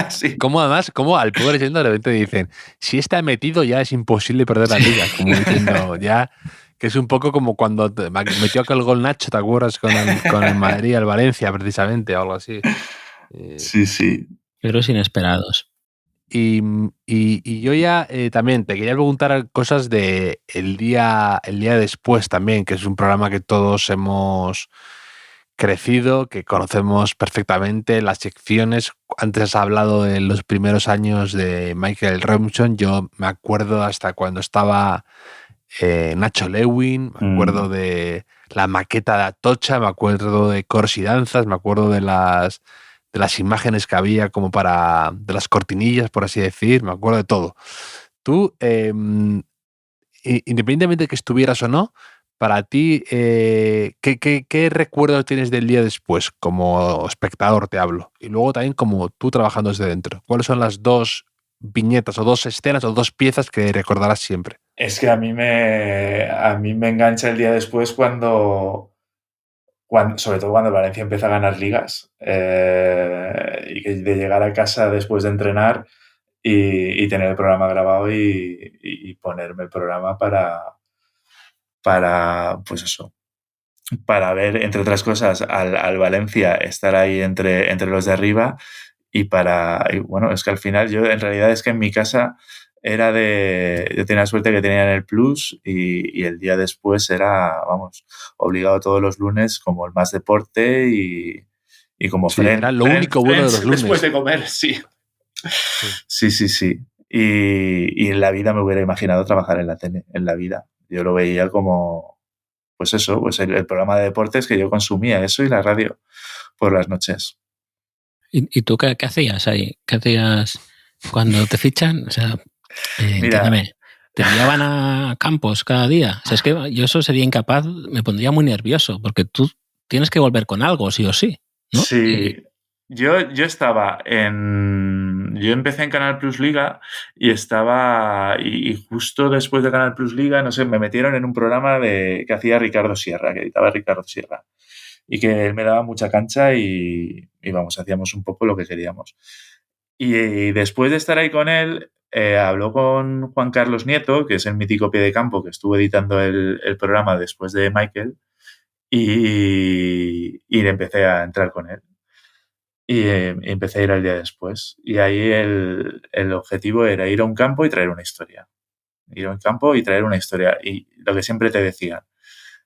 Speaker 3: Sí. Como además, como al pobre Chendo de repente dicen, si está metido ya es imposible perder la liga, como diciendo ya, que es un poco como cuando metió aquel gol Nacho, ¿te acuerdas? Con el Madrid, el Valencia, precisamente, o algo así.
Speaker 5: Sí.
Speaker 4: Pero es inesperados.
Speaker 3: Y yo ya también te quería preguntar cosas de el día después también, que es un programa que todos hemos crecido, que conocemos perfectamente, las secciones. Antes has hablado de los primeros años de Michael Robinson. Yo me acuerdo hasta cuando estaba Nacho Lewin, me acuerdo de la maqueta de Atocha, me acuerdo de Coros y Danzas, me acuerdo de las imágenes que había como de las cortinillas, por así decir, me acuerdo de todo. Tú, independientemente de que estuvieras o no, para ti, ¿qué recuerdos tienes del día después? Como espectador te hablo. Y luego también como tú trabajando desde dentro. ¿Cuáles son las dos viñetas o dos escenas o dos piezas que recordarás siempre?
Speaker 5: Es que a mí me engancha el día después cuando sobre todo cuando Valencia empieza a ganar ligas y de llegar a casa después de entrenar y tener el programa grabado y ponerme el programa para pues eso, para ver, entre otras cosas, al Valencia estar ahí entre los de arriba y bueno, es que al final yo en realidad es que en mi casa yo tenía suerte que tenían el Plus y el día después era, vamos, obligado todos los lunes como el Más Deporte y como
Speaker 3: Friends. Era lo único bueno de los lunes.
Speaker 5: Después de comer, sí. Sí. Y en la vida me hubiera imaginado trabajar en la tele, en la vida. Yo lo veía como, pues eso, pues el programa de deportes que yo consumía, eso y la radio por las noches.
Speaker 4: ¿Y tú qué hacías ahí? ¿Qué hacías cuando te fichan? O sea, entiéndeme, ¿te llevaban a campos cada día? O sea, es que yo eso sería incapaz, me pondría muy nervioso, porque tú tienes que volver con algo, sí o sí, ¿no?
Speaker 5: Sí. Yo estaba yo empecé en Canal Plus Liga y justo después de Canal Plus Liga, no sé, me metieron en un programa que hacía Ricardo Sierra, que editaba Ricardo Sierra, y que él me daba mucha cancha y vamos, hacíamos un poco lo que queríamos. Y después de estar ahí con él, habló con Juan Carlos Nieto, que es el mítico pie de campo que estuvo editando el programa después de Michael, y empecé a entrar con él. Y empecé a ir al día después. Y ahí el objetivo era ir a un campo y traer una historia. Ir a un campo y traer una historia. Y lo que siempre te decía,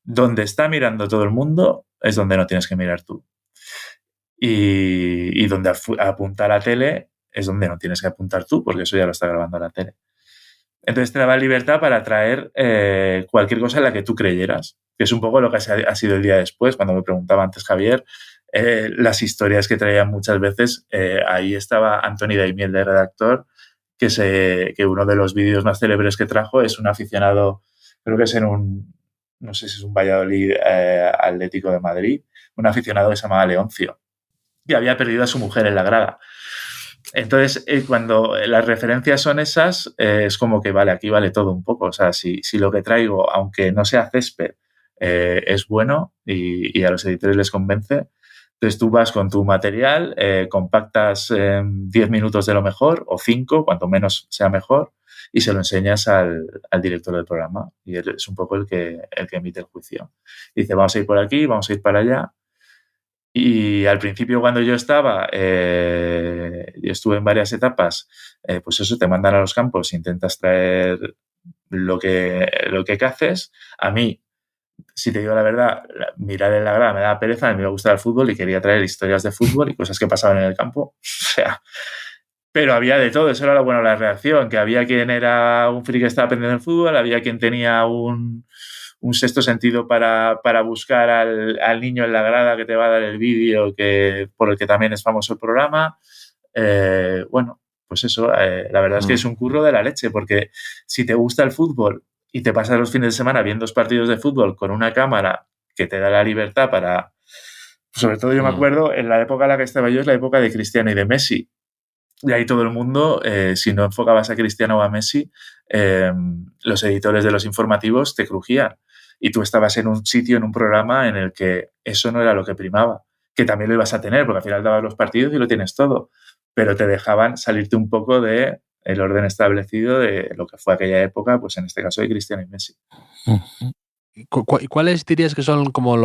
Speaker 5: donde está mirando todo el mundo es donde no tienes que mirar tú. Y donde apunta la tele es donde no tienes que apuntar tú, porque eso ya lo está grabando la tele. Entonces te daba libertad para traer cualquier cosa en la que tú creyeras, que es un poco lo que ha sido el día después. Cuando me preguntaba antes Javier, las historias que traían muchas veces, ahí estaba Antoni Daimiel de redactor, que uno de los vídeos más célebres que trajo es un aficionado, creo que es no sé si es un Valladolid Atlético de Madrid, un aficionado que se llamaba Leoncio, y había perdido a su mujer en la grada. Entonces, cuando las referencias son esas, es como que vale, aquí vale todo un poco. O sea, si lo que traigo, aunque no sea césped, es bueno y a los editores les convence, entonces tú vas con tu material, compactas 10 minutos de lo mejor o 5, cuanto menos sea mejor, y se lo enseñas al director del programa y él es un poco el que emite el juicio. Dice, vamos a ir por aquí, vamos a ir para allá. Y al principio cuando yo estaba, yo estuve en varias etapas, pues eso, te mandan a los campos, intentas traer lo que haces. A mí, si te digo la verdad, mirar en la grada me daba pereza, a mí me gustaba el fútbol y quería traer historias de fútbol y cosas que pasaban en el campo. O sea, pero había de todo, eso era lo bueno de la redacción, que había quien era un friki que estaba aprendiendo el fútbol, había quien tenía un sexto sentido para buscar al niño en la grada que te va a dar el vídeo por el que también es famoso el programa. Bueno, pues eso, la verdad es que es un curro de la leche, porque si te gusta el fútbol y te pasas los fines de semana viendo 2 partidos de fútbol con una cámara que te da la libertad para... Sobre todo yo me acuerdo, en la época en la que estaba yo es la época de Cristiano y de Messi. Y ahí todo el mundo, si no enfocabas a Cristiano o a Messi, los editores de los informativos te crujían. Y tú estabas en un sitio, en un programa en el que eso no era lo que primaba. Que también lo ibas a tener, porque al final dabas los partidos y lo tienes todo. Pero te dejaban salirte un poco del orden establecido de lo que fue aquella época, pues en este caso de Cristiano y Messi.
Speaker 3: ¿Cuáles dirías que son como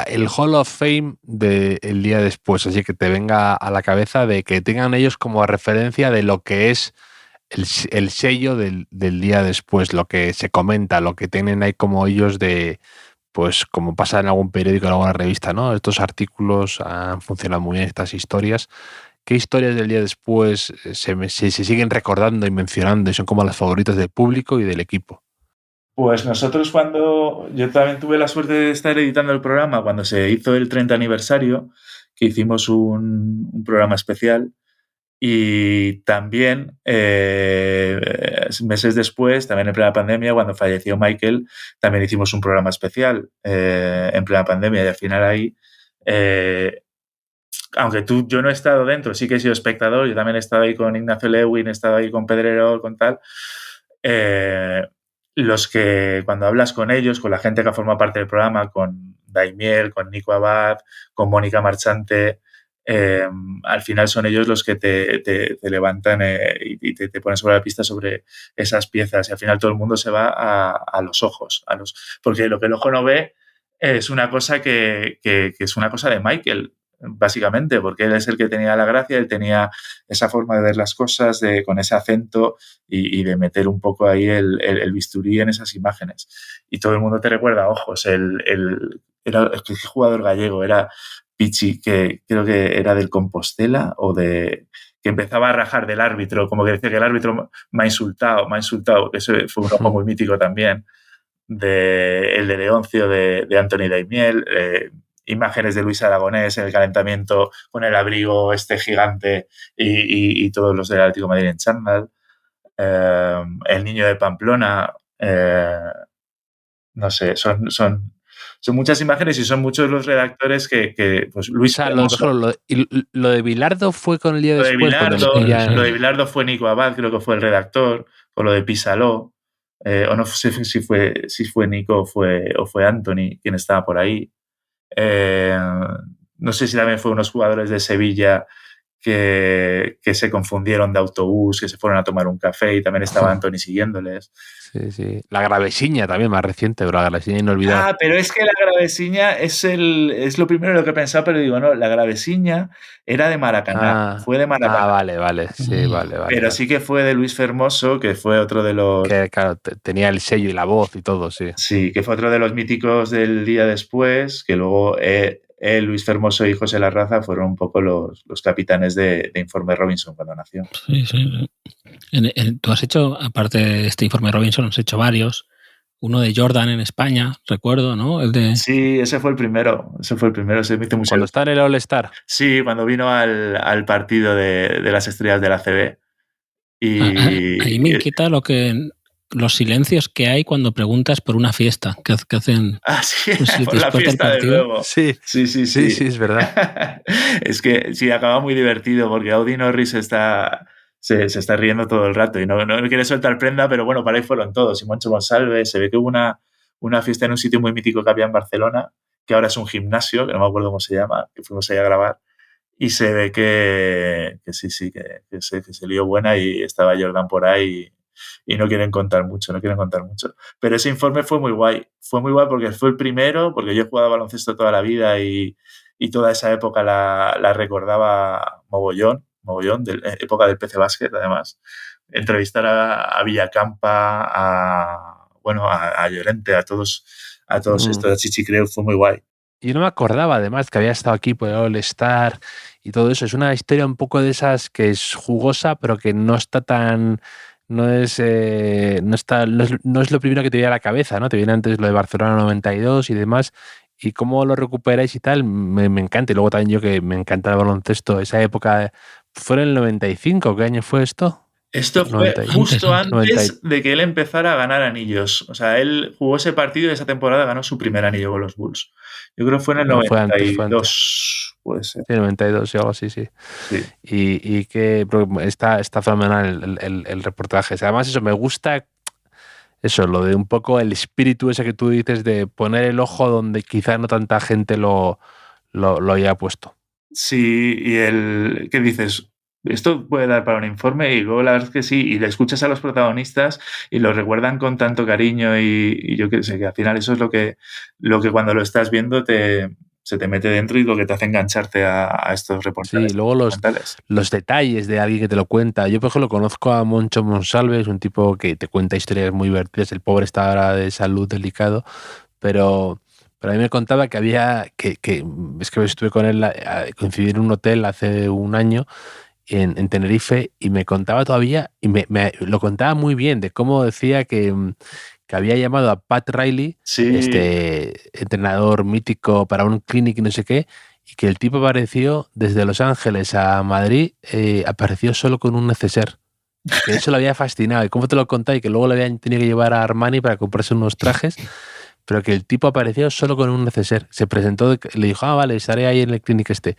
Speaker 3: el Hall of Fame del día después? Así que te venga a la cabeza de que tengan ellos como referencia de lo que es el sello del día después, lo que se comenta, lo que tienen ahí como ellos de, pues como pasa en algún periódico, en alguna revista, ¿no? Estos artículos han funcionado muy bien, estas historias. ¿Qué historias del día después se siguen recordando y mencionando y son como las favoritas del público y del equipo?
Speaker 5: Pues nosotros yo también tuve la suerte de estar editando el programa cuando se hizo el 30 aniversario, que hicimos un programa especial. Y también, meses después, también en plena pandemia, cuando falleció Michael, también hicimos un programa especial en plena pandemia. Y al final ahí, aunque yo no he estado dentro, sí que he sido espectador, yo también he estado ahí con Ignacio Lewin, he estado ahí con Pedrerol, con tal. Los que cuando hablas con ellos, con la gente que forma parte del programa, con Daimiel, con Nico Abad, con Mónica Marchante, al final son ellos los que te levantan y te ponen sobre la pista sobre esas piezas y al final todo el mundo se va a los ojos, porque lo que el ojo no ve es una cosa que es una cosa de Michael, básicamente, porque él es el que tenía la gracia, él tenía esa forma de ver las cosas con ese acento y de meter un poco ahí el bisturí en esas imágenes. Y todo el mundo te recuerda ojos. Era el jugador gallego, era Pichi, que creo que era del Compostela que empezaba a rajar del árbitro, como que decía que el árbitro me ha insultado. Eso fue un ojo muy mítico también. El de Leoncio, de Anthony Daimiel, imágenes de Luis Aragonés en el calentamiento con el abrigo gigante y todos los del Atlético de Madrid en chándal. El niño de Pamplona, no sé, son muchas imágenes y son muchos los redactores que pues Luis...
Speaker 3: O sea, lo de Bilardo fue con el día después.
Speaker 5: Lo de Bilardo fue Nico Abad, creo que fue el redactor, o lo de Pisaló, o no sé si fue Nico o fue Anthony quien estaba por ahí. No sé si también fue unos jugadores de Sevilla que se confundieron de autobús, que se fueron a tomar un café y también estaba Anthony siguiéndoles.
Speaker 3: Sí. La Gravesiña también, más reciente, pero la Gravesiña inolvidable.
Speaker 5: Pero es que la Gravesiña es lo primero en lo que he pensado, pero digo, no, la Gravesiña era de Maracaná, fue de Maracaná.
Speaker 3: Vale, sí, vale.
Speaker 5: Pero sí que fue de Luis Fermoso, que fue otro de los...
Speaker 3: Que, claro, tenía el sello y la voz y todo, sí.
Speaker 5: Sí, que fue otro de los míticos del día después, que luego Luis Fermoso y José Larraza fueron un poco los capitanes de Informe Robinson cuando nació.
Speaker 4: Sí. Tú has hecho, aparte de este Informe Robinson, has hecho varios. Uno de Jordan en España, recuerdo, ¿no?
Speaker 5: Sí, ese fue el primero. Se me hizo mucho.
Speaker 3: ¿Cuando está en el All-Star?
Speaker 5: Sí, cuando vino al partido de las estrellas de la ACB.
Speaker 4: Ahí me inquieta los silencios que hay cuando preguntas por una fiesta que hacen
Speaker 5: por la fiesta del partido.
Speaker 3: Sí, es verdad.
Speaker 5: Es que sí, acaba muy divertido porque Audi Norris se está riendo todo el rato y no quiere soltar prenda, pero bueno, para ahí fueron todos. Y Moncho Monsalve, se ve que hubo una fiesta en un sitio muy mítico que había en Barcelona, que ahora es un gimnasio, que no me acuerdo cómo se llama, que fuimos ahí a grabar. y se ve que sí, que se lió buena y estaba Jordan por ahí y no quieren contar mucho. Pero ese informe fue muy guay porque fue el primero, porque yo he jugado baloncesto toda la vida y toda esa época la recordaba mogollón, de la época del PC Basket, además. Entrevistar a Villacampa, a Llorente, a todos estos, a Chichi Creu, fue muy guay.
Speaker 3: Yo no me acordaba, además, que había estado aquí por el All-Star y todo eso. Es una historia un poco de esas que es jugosa, pero que no está tan... No es lo primero que te viene a la cabeza, ¿no? Te viene antes lo de Barcelona 92 y demás. Y cómo lo recuperáis y tal, me encanta. Y luego también yo, que me encanta el baloncesto, esa época... ¿Fue en el 95? ¿Qué año fue esto?
Speaker 5: Esto fue justo antes de que él empezara a ganar anillos. O sea, él jugó ese partido y esa temporada ganó su primer anillo con los Bulls. Yo creo que fue en el 92,
Speaker 3: fue antes.
Speaker 5: Puede ser.
Speaker 3: Sí, 92 o algo así, sí. Y que está fenomenal el reportaje. Además, eso, me gusta eso, lo de un poco el espíritu ese que tú dices de poner el ojo donde quizás no tanta gente lo haya puesto.
Speaker 5: Sí, y ¿qué dices? Esto puede dar para un informe y luego la verdad es que sí, y le escuchas a los protagonistas y lo recuerdan con tanto cariño y yo qué sé, que al final eso es lo que cuando lo estás viendo se te mete dentro y lo que te hace engancharte a estos reportajes.
Speaker 3: Sí, luego los detalles de alguien que te lo cuenta. Yo, por ejemplo, conozco a Moncho Monsalve, es un tipo que te cuenta historias muy divertidas. El pobre está ahora de salud delicado, pero a mí me contaba que había, es que estuve con él, coincidí en un hotel hace un año en Tenerife, y me contaba todavía, y me lo contaba muy bien, de cómo decía que había llamado a Pat Riley, este entrenador mítico, para un clinic y no sé qué, y que el tipo apareció desde Los Ángeles a Madrid, apareció solo con un neceser. Que eso lo había fascinado. ¿Y cómo te lo contaba? Y que luego le habían tenido que llevar a Armani para comprarse unos trajes, pero que el tipo apareció solo con un neceser. Se presentó, le dijo, vale, estaré ahí en el clinic este.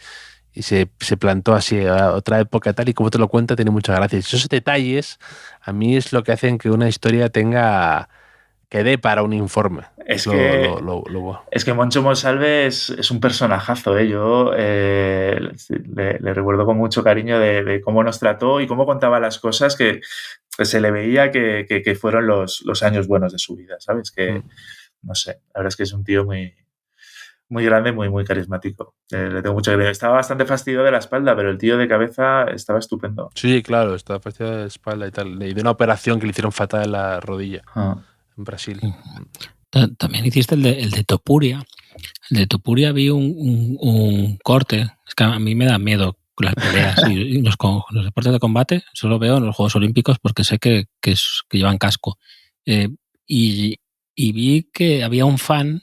Speaker 3: Y se plantó así a otra época tal, y como te lo cuenta, tiene muchas gracias. Esos detalles a mí es lo que hacen que una historia que dé para un informe.
Speaker 5: Es que Moncho Monsalve es un personajazo. Yo le recuerdo con mucho cariño de cómo nos trató y cómo contaba las cosas, que se le veía que fueron los años buenos de su vida, ¿sabes? Que, no sé, la verdad es que es un tío muy, muy grande, muy, muy carismático. Le tengo mucho cariño. Estaba bastante fastidiado de la espalda, pero el tío de cabeza estaba estupendo.
Speaker 3: Sí, claro, estaba fastidiado de la espalda y tal. Y de una operación que le hicieron fatal en la rodilla en Brasil.
Speaker 4: También hiciste el de Topuria. El de Topuria vi un corte. Es que a mí me da miedo las peleas y los deportes de combate. Solo veo en los Juegos Olímpicos porque sé que llevan casco. Y vi que había un fan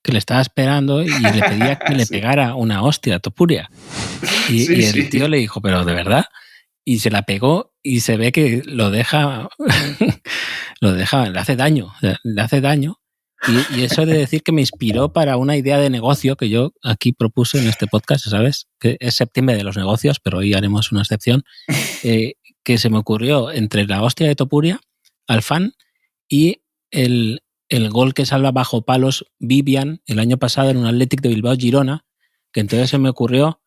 Speaker 4: que le estaba esperando y le pedía que le pegara una hostia a Topuria. Y el tío le dijo, pero ¿de verdad? Y se la pegó y se ve que lo deja, le hace daño. Y eso de decir que me inspiró para una idea de negocio que yo aquí propuse en este podcast, ¿sabes? Que es septiembre de los negocios, pero hoy haremos una excepción, que se me ocurrió entre la hostia de Topuria, al fan, y el gol que salva bajo palos Vivian el año pasado en un Athletic de Bilbao Girona, que entonces se me ocurrió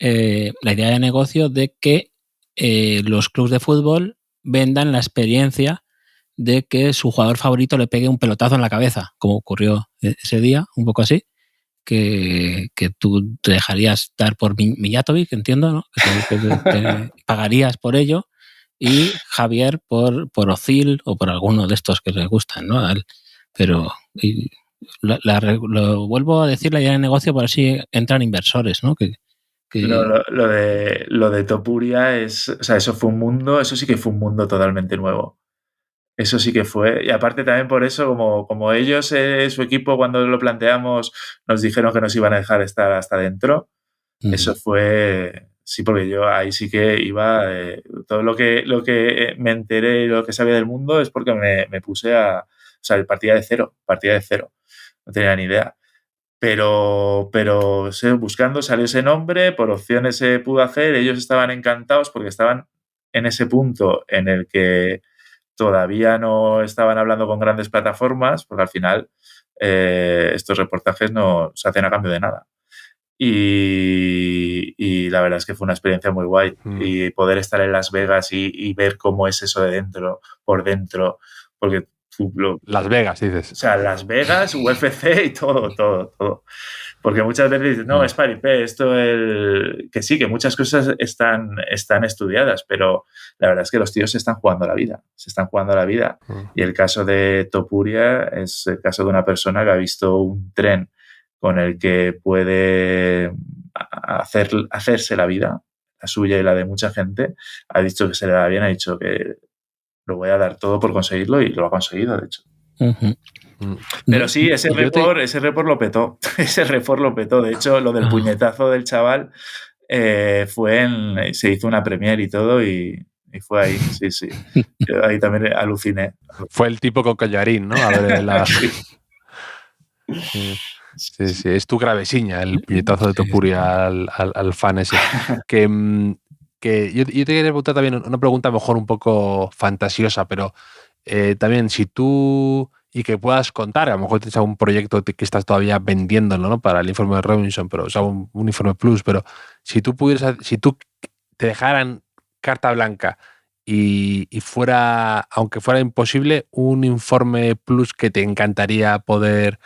Speaker 4: la idea de negocio de que los clubes de fútbol vendan la experiencia de que su jugador favorito le pegue un pelotazo en la cabeza, como ocurrió ese día, un poco así, que tú te dejarías dar por Mijatovic, entiendo, ¿no? Que te pagarías por ello, y Javier por Ozil o por alguno de estos que le gustan, ¿no? Pero lo vuelvo a decir, la idea de negocio, por así entran inversores, ¿no?
Speaker 5: Lo de Topuria o sea, eso sí que fue un mundo totalmente nuevo. Eso sí que fue. Y aparte también por eso, como ellos, su equipo, cuando lo planteamos, nos dijeron que nos iban a dejar estar hasta dentro. Eso fue... Sí, porque yo ahí sí que iba... todo lo que me enteré y lo que sabía del mundo es porque me puse o sea, partida de cero. No tenía ni idea. Pero buscando salió ese nombre, por opciones se pudo hacer, ellos estaban encantados porque estaban en ese punto en el que todavía no estaban hablando con grandes plataformas, porque al final estos reportajes no se hacen a cambio de nada. y la verdad es que fue una experiencia muy guay. Y poder estar en Las Vegas y ver cómo es eso de dentro, por dentro, porque
Speaker 3: Las Vegas, dices.
Speaker 5: O sea, Las Vegas, UFC y todo. Porque muchas veces dices, no, es paripé, que sí, que muchas cosas están estudiadas, pero la verdad es que los tíos se están jugando la vida. Y el caso de Topuria es el caso de una persona que ha visto un tren con el que puede hacerse la vida, la suya y la de mucha gente. Ha dicho que se le da bien, ha dicho que lo voy a dar todo por conseguirlo y lo ha conseguido, de hecho. Pero sí, ese report lo petó. Ese report lo petó. De hecho, lo del puñetazo del chaval se hizo una premiere y todo y fue ahí, sí. Yo ahí también aluciné.
Speaker 3: Fue el tipo con collarín, ¿no? A ver, Sí, es tu gravesiña, el puñetazo de Topuria al fan ese. Que yo te quería preguntar también una pregunta mejor un poco fantasiosa, pero también si tú, y que puedas contar, a lo mejor tienes algún proyecto que estás todavía vendiéndolo, ¿no? Para el informe de Robinson, pero, o sea, un informe plus, pero si tú te dejaran carta blanca y fuera, aunque fuera imposible, un informe plus que te encantaría poder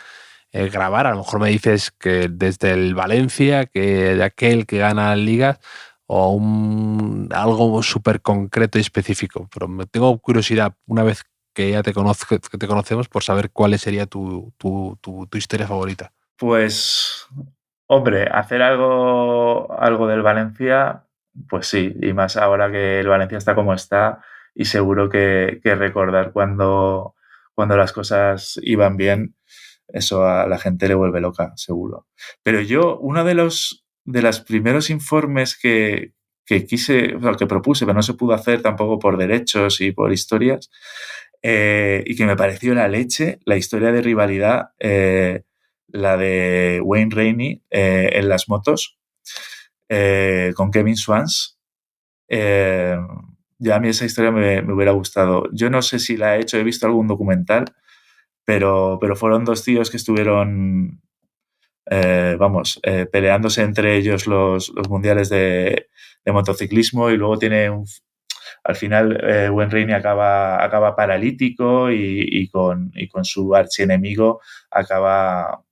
Speaker 3: grabar, a lo mejor me dices que desde el Valencia, que de aquel que gana ligas, o algo súper concreto y específico, pero me tengo curiosidad una vez que ya te conocemos por saber cuál sería tu historia favorita.
Speaker 5: Pues, hombre, hacer algo del Valencia, pues sí, y más ahora que el Valencia está como está y seguro que recordar cuando las cosas iban bien, eso a la gente le vuelve loca, seguro. Pero yo, uno de los primeros informes que quise, o sea, que propuse, pero no se pudo hacer tampoco por derechos y por historias, y que me pareció la leche, la historia de rivalidad, la de Wayne Rainey en las motos, con Kevin Swans. Ya a mí esa historia me hubiera gustado. Yo no sé si la he hecho, he visto algún documental, pero fueron dos tíos que estuvieron, peleándose entre ellos los mundiales de motociclismo y luego al final Wayne Rainey acaba paralítico y con su archienemigo acaba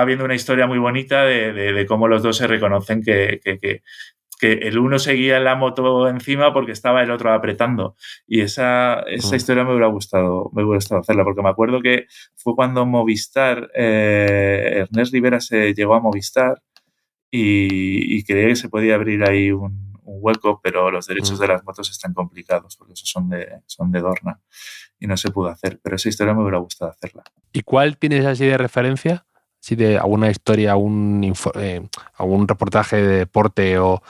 Speaker 5: viendo una historia muy bonita de cómo los dos se reconocen que el uno seguía en la moto encima porque estaba el otro apretando. Y esa historia me hubiera gustado hacerla, porque me acuerdo que fue cuando Movistar, Ernest Rivera se llegó a Movistar y creía que se podía abrir ahí un hueco, pero los derechos de las motos están complicados, porque esos son de Dorna y no se pudo hacer. Pero esa historia me hubiera gustado hacerla.
Speaker 3: ¿Y cuál tienes así de referencia? ¿Sí, de alguna historia, algún reportaje de deporte o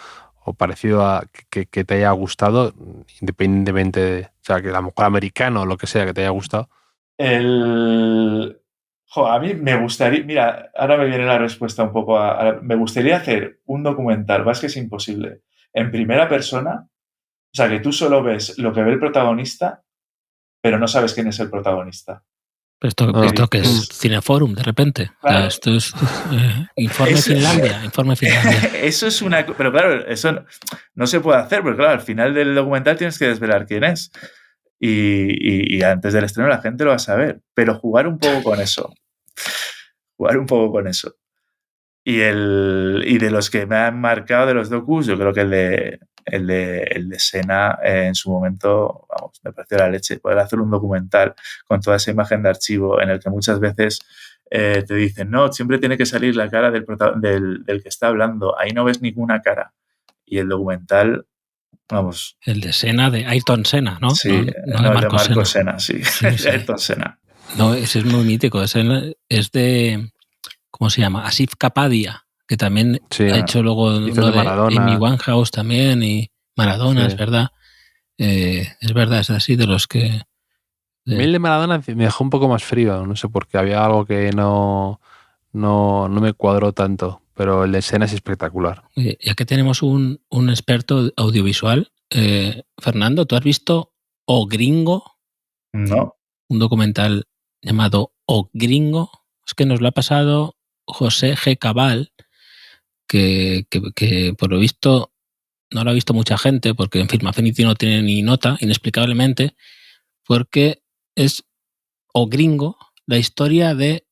Speaker 3: parecido a que te haya gustado, independientemente de, o sea, que a lo mejor americano o lo que sea que te haya gustado?
Speaker 5: A mí me gustaría, mira, ahora me viene la respuesta un poco me gustaría hacer un documental, más que es imposible, en primera persona, o sea, que tú solo ves lo que ve el protagonista, pero no sabes quién es el protagonista.
Speaker 4: Esto que es Cineforum, de repente. Claro. Esto es Informe Finlandia.
Speaker 5: Eso es pero claro, eso no se puede hacer, porque claro, al final del documental tienes que desvelar quién es. Y antes del estreno la gente lo va a saber. Pero jugar un poco con eso. Y de los que me han marcado de los docus, yo creo que el de Senna en su momento, vamos, me pareció la leche. Poder hacer un documental con toda esa imagen de archivo en el que muchas veces te dicen, no, siempre tiene que salir la cara del que está hablando. Ahí no ves ninguna cara. Y el documental, vamos.
Speaker 4: El de Senna, de Ayrton Senna, ¿no?
Speaker 5: Sí, no el de Marco Senna, sí. Sí. Ayrton Senna.
Speaker 4: No, ese es muy mítico. Es de... ¿Cómo se llama? Asif Kapadia, que también ha hecho luego lo de Amy Winehouse también y Maradona, es verdad. Es verdad, es así de los que...
Speaker 3: El de Maradona me dejó un poco más frío, no sé por qué, había algo que no me cuadró tanto, pero el de Senna es espectacular.
Speaker 4: Ya que tenemos un experto audiovisual, Fernando, ¿tú has visto O Gringo?
Speaker 5: No.
Speaker 4: Un documental llamado O Gringo. Es que nos lo ha pasado José G. Cabal, que por lo visto no lo ha visto mucha gente, porque en Film Affinity no tiene ni nota, inexplicablemente, porque es, o gringo, la historia de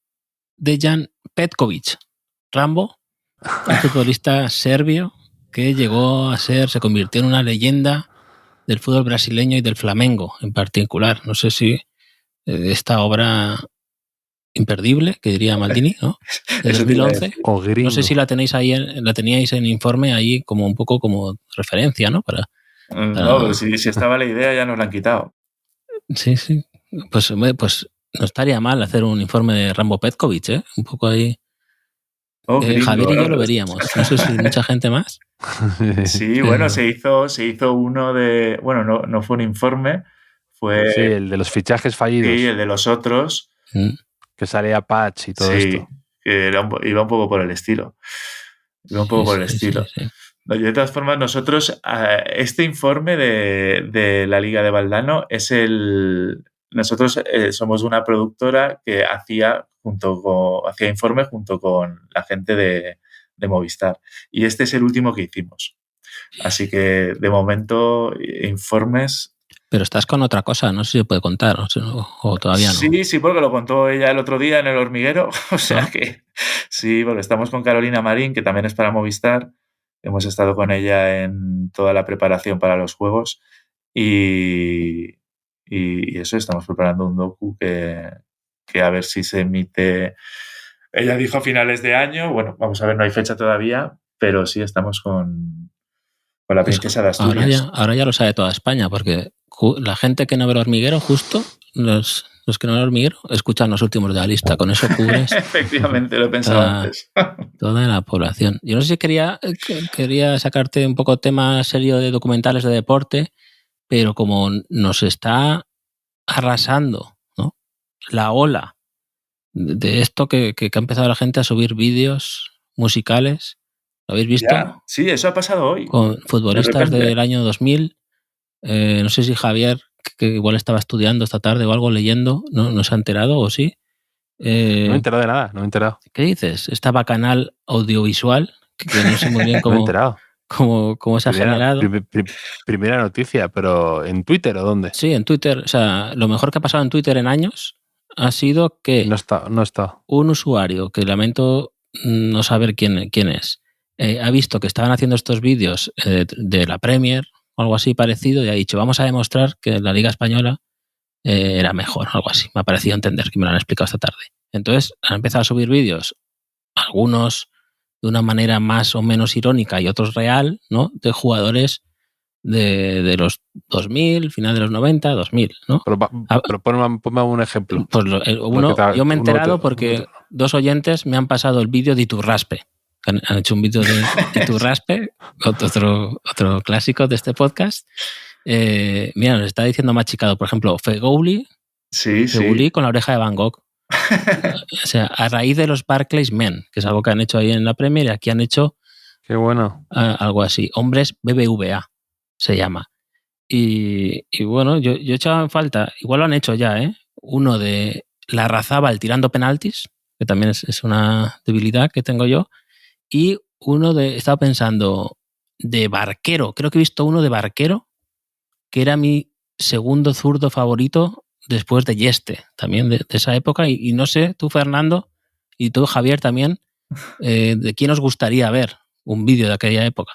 Speaker 4: Dejan Petković, Rambo, un futbolista serbio que llegó a ser, se convirtió en una leyenda del fútbol brasileño y del Flamengo en particular. No sé si esta obra imperdible, que diría Maldini, ¿no? De 2011. No sé si la tenéis ahí, la teníais en informe ahí como un poco como referencia, ¿no?
Speaker 5: No, pero si estaba la idea ya nos la han quitado.
Speaker 4: Sí. Pues no estaría mal hacer un informe de Rambo Petković, ¿eh? Un poco ahí. Javier y yo lo veríamos. No sé si mucha gente más.
Speaker 5: Sí, bueno, se hizo uno de... Bueno, no fue un informe, fue...
Speaker 3: Sí, el de los fichajes fallidos.
Speaker 5: Sí, el de los otros.
Speaker 3: Que salía Patch y todo esto.
Speaker 5: Que iba un poco por el estilo. Sí. De todas formas, nosotros, este informe de la Liga de Valdano es el... Nosotros somos una productora que hacía informe junto con la gente de Movistar. Y este es el último que hicimos. Así que, de momento, informes...
Speaker 4: Pero estás con otra cosa, no sé si se puede contar, o todavía no.
Speaker 5: Sí, porque lo contó ella el otro día en El Hormiguero. O sea que sí, porque estamos con Carolina Marín, que también es para Movistar. Hemos estado con ella en toda la preparación para los juegos. Y eso, estamos preparando un docu que a ver si se emite. Ella dijo a finales de año. Bueno, vamos a ver, no hay fecha todavía, pero sí estamos con la princesa de Asturias.
Speaker 4: Ahora ya lo sabe toda España, porque la gente que no ve El Hormiguero, justo los que no ven El Hormiguero, escuchan los últimos de la lista. Con eso cubres.
Speaker 5: Efectivamente, lo he pensado antes.
Speaker 4: Toda la población. Yo no sé si quería sacarte un poco tema serio de documentales de deporte, pero como nos está arrasando, ¿no?, la ola de esto que ha empezado la gente a subir vídeos musicales. ¿Lo habéis visto?
Speaker 5: Ya, sí, eso ha pasado hoy.
Speaker 4: Con futbolistas del año 2000. No sé si Javier, que igual estaba estudiando esta tarde o algo, leyendo, ¿no se ha enterado o sí?
Speaker 3: No me he enterado de nada, no me he enterado.
Speaker 4: ¿Qué dices? Esta bacanal audiovisual, que no sé muy bien cómo, cómo se ha generado.
Speaker 3: Primera noticia, pero ¿en Twitter o dónde?
Speaker 4: Sí, en Twitter. O sea, lo mejor que ha pasado en Twitter en años ha sido que
Speaker 3: no está.
Speaker 4: Un usuario, que lamento no saber quién es, ha visto que estaban haciendo estos vídeos de la Premier o algo así parecido y ha dicho, vamos a demostrar que la Liga Española era mejor, algo así. Me ha parecido entender, que me lo han explicado esta tarde. Entonces han empezado a subir vídeos, algunos de una manera más o menos irónica y otros real, ¿no?, de jugadores de los 2000, final de los 90, 2000, ¿no?
Speaker 3: Pero ponme un ejemplo.
Speaker 4: Pues yo me he enterado porque dos oyentes me han pasado el vídeo de Iturraspe. Han hecho un vídeo de Iturraspe, otro clásico de este podcast. Mira, nos está diciendo machicado, por ejemplo, Feghouli con la oreja de Van Gogh. O sea, a raíz de los Barclays Men, que es algo que han hecho ahí en la Premier, y aquí han hecho
Speaker 3: qué bueno.
Speaker 4: Algo así. Hombres BBVA se llama. Y bueno, yo echaba en falta, igual lo han hecho ya, uno de Larrazábal tirando penaltis, que también es una debilidad que tengo yo, y uno estaba pensando, de Barquero. Creo que he visto uno de Barquero, que era mi segundo zurdo favorito después de Yeste, también de esa época. Y no sé, tú, Fernando, y tú, Javier, también, ¿de quién os gustaría ver un vídeo de aquella época?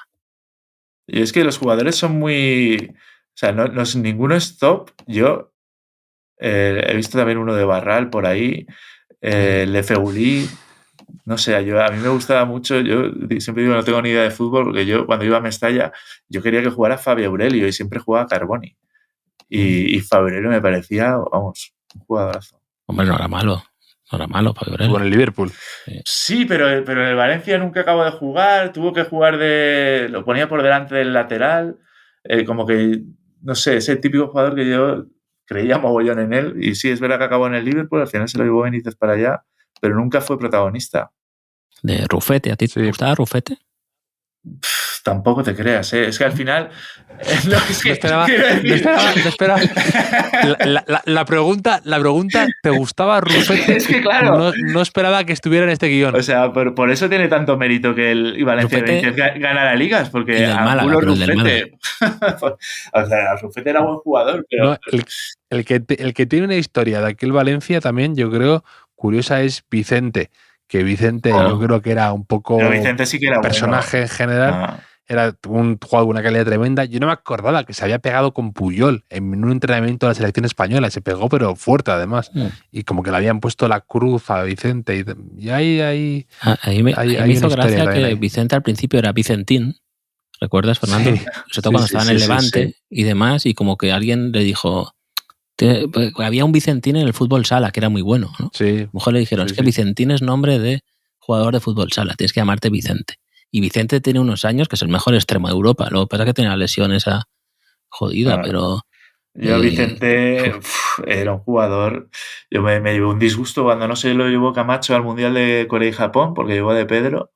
Speaker 5: Y es que los jugadores son muy... O sea, ninguno es top. Yo he visto también uno de Barral por ahí, el de Feghouli. No sé, a mí me gustaba mucho. Yo siempre digo que no tengo ni idea de fútbol, porque yo cuando iba a Mestalla, yo quería que jugara Fabio Aurelio y siempre jugaba Carboni. Y Fabio Aurelio me parecía, vamos, un jugadorazo.
Speaker 4: Hombre, no era malo Fabio Aurelio.
Speaker 3: Con el Liverpool.
Speaker 5: Sí, pero en el Valencia nunca acabó de jugar. Tuvo que jugar lo ponía por delante del lateral. Como que, no sé, ese típico jugador que yo creía mogollón en él. Y sí, es verdad que acabó en el Liverpool, al final se lo llevó Benítez para allá, pero nunca fue protagonista.
Speaker 4: De Rufete, ¿a ti te gustaba Rufete?
Speaker 5: Tampoco te creas, ¿eh? Es que al final...
Speaker 3: No esperaba. La pregunta, ¿te gustaba Rufete?
Speaker 5: Es que claro.
Speaker 3: No esperaba que estuviera en este guión.
Speaker 5: O sea, por eso tiene tanto mérito que el Valencia Benítez ganara ligas, porque Angulo Rufete... O sea, Rufete era buen jugador, pero...
Speaker 3: No, el que tiene una historia de aquel Valencia también, yo creo, curiosa es Vicente, que Vicente yo creo que era un poco
Speaker 5: Vicente sí que era
Speaker 3: personaje en general. Era un jugador de una calidad tremenda. Yo no me acordaba que se había pegado con Puyol en un entrenamiento de la selección española. Se pegó, pero fuerte además. Y como que le habían puesto la cruz a Vicente. Y ahí
Speaker 4: me hizo gracia que Vicente al principio era Vicentín. ¿Recuerdas, Fernando?
Speaker 3: Sí,
Speaker 4: sobre todo cuando estaba en el Levante y demás. Y como que alguien le dijo... había un Vicentín en el fútbol sala que era muy bueno, ¿no?
Speaker 3: Sí.
Speaker 4: A lo mejor le dijeron, es que Vicentín es nombre de jugador de fútbol sala. Tienes que llamarte Vicente. Y Vicente tiene unos años que es el mejor extremo de Europa. Lo que pasa es que tenía la lesión esa jodida, pero...
Speaker 5: Yo, Vicente, era un jugador... Yo me llevé un disgusto cuando no se lo llevó Camacho al Mundial de Corea y Japón, porque llevó de Pedro.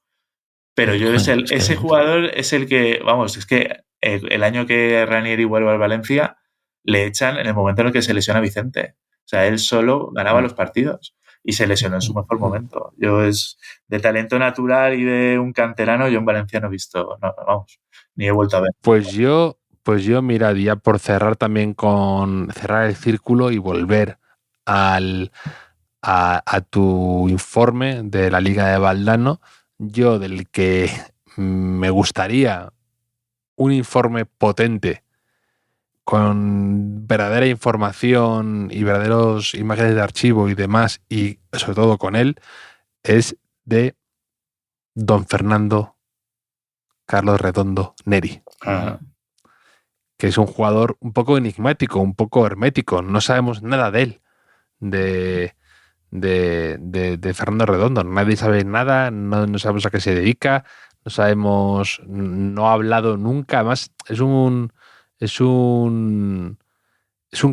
Speaker 5: Pero yo ese jugador es el que... Vamos, es que el año que Ranieri vuelve al Valencia, le echan en el momento en el que se lesiona Vicente. O sea, él solo ganaba los partidos. Y se lesionó en su mejor momento. Yo es de talento natural y de un canterano, yo en Valencia no he visto, ni he vuelto a ver.
Speaker 3: Pues yo miraría por cerrar también cerrar el círculo y volver a tu informe de la Liga de Valdano. Yo del que me gustaría un informe potente con verdadera información y verdaderos imágenes de archivo y demás, y sobre todo con él, es de don Fernando Carlos Redondo Neri. Que es un jugador un poco enigmático, un poco hermético. No sabemos nada de él, de Fernando Redondo. Nadie sabe nada, no sabemos a qué se dedica, no ha hablado nunca. Además, es un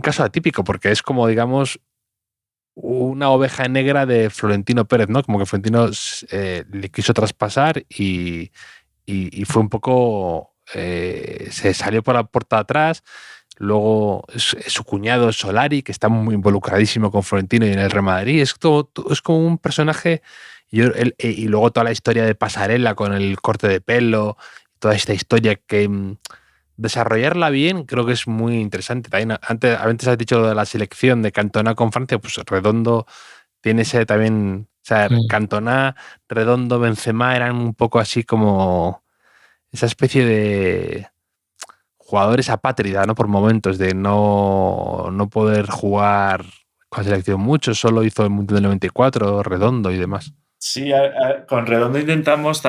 Speaker 3: caso atípico, porque es como, digamos, una oveja negra de Florentino Pérez, ¿no? Como que Florentino le quiso traspasar y fue un poco... se salió por la puerta de atrás. Luego su cuñado Solari, que está muy involucradísimo con Florentino y en el Real Madrid. Es como un personaje... Y luego toda la historia de Pasarela con el corte de pelo, toda esta historia que... desarrollarla bien creo que es muy interesante. También, antes has dicho lo de la selección de Cantona con Francia, pues Redondo tiene ese también... O sea, Cantona, Redondo, Benzema eran un poco así como esa especie de jugadores apátrida, ¿no? Por momentos, de no poder jugar con la selección mucho. Solo hizo el Mundial del 94, Redondo y demás.
Speaker 5: Sí, con Redondo intentamos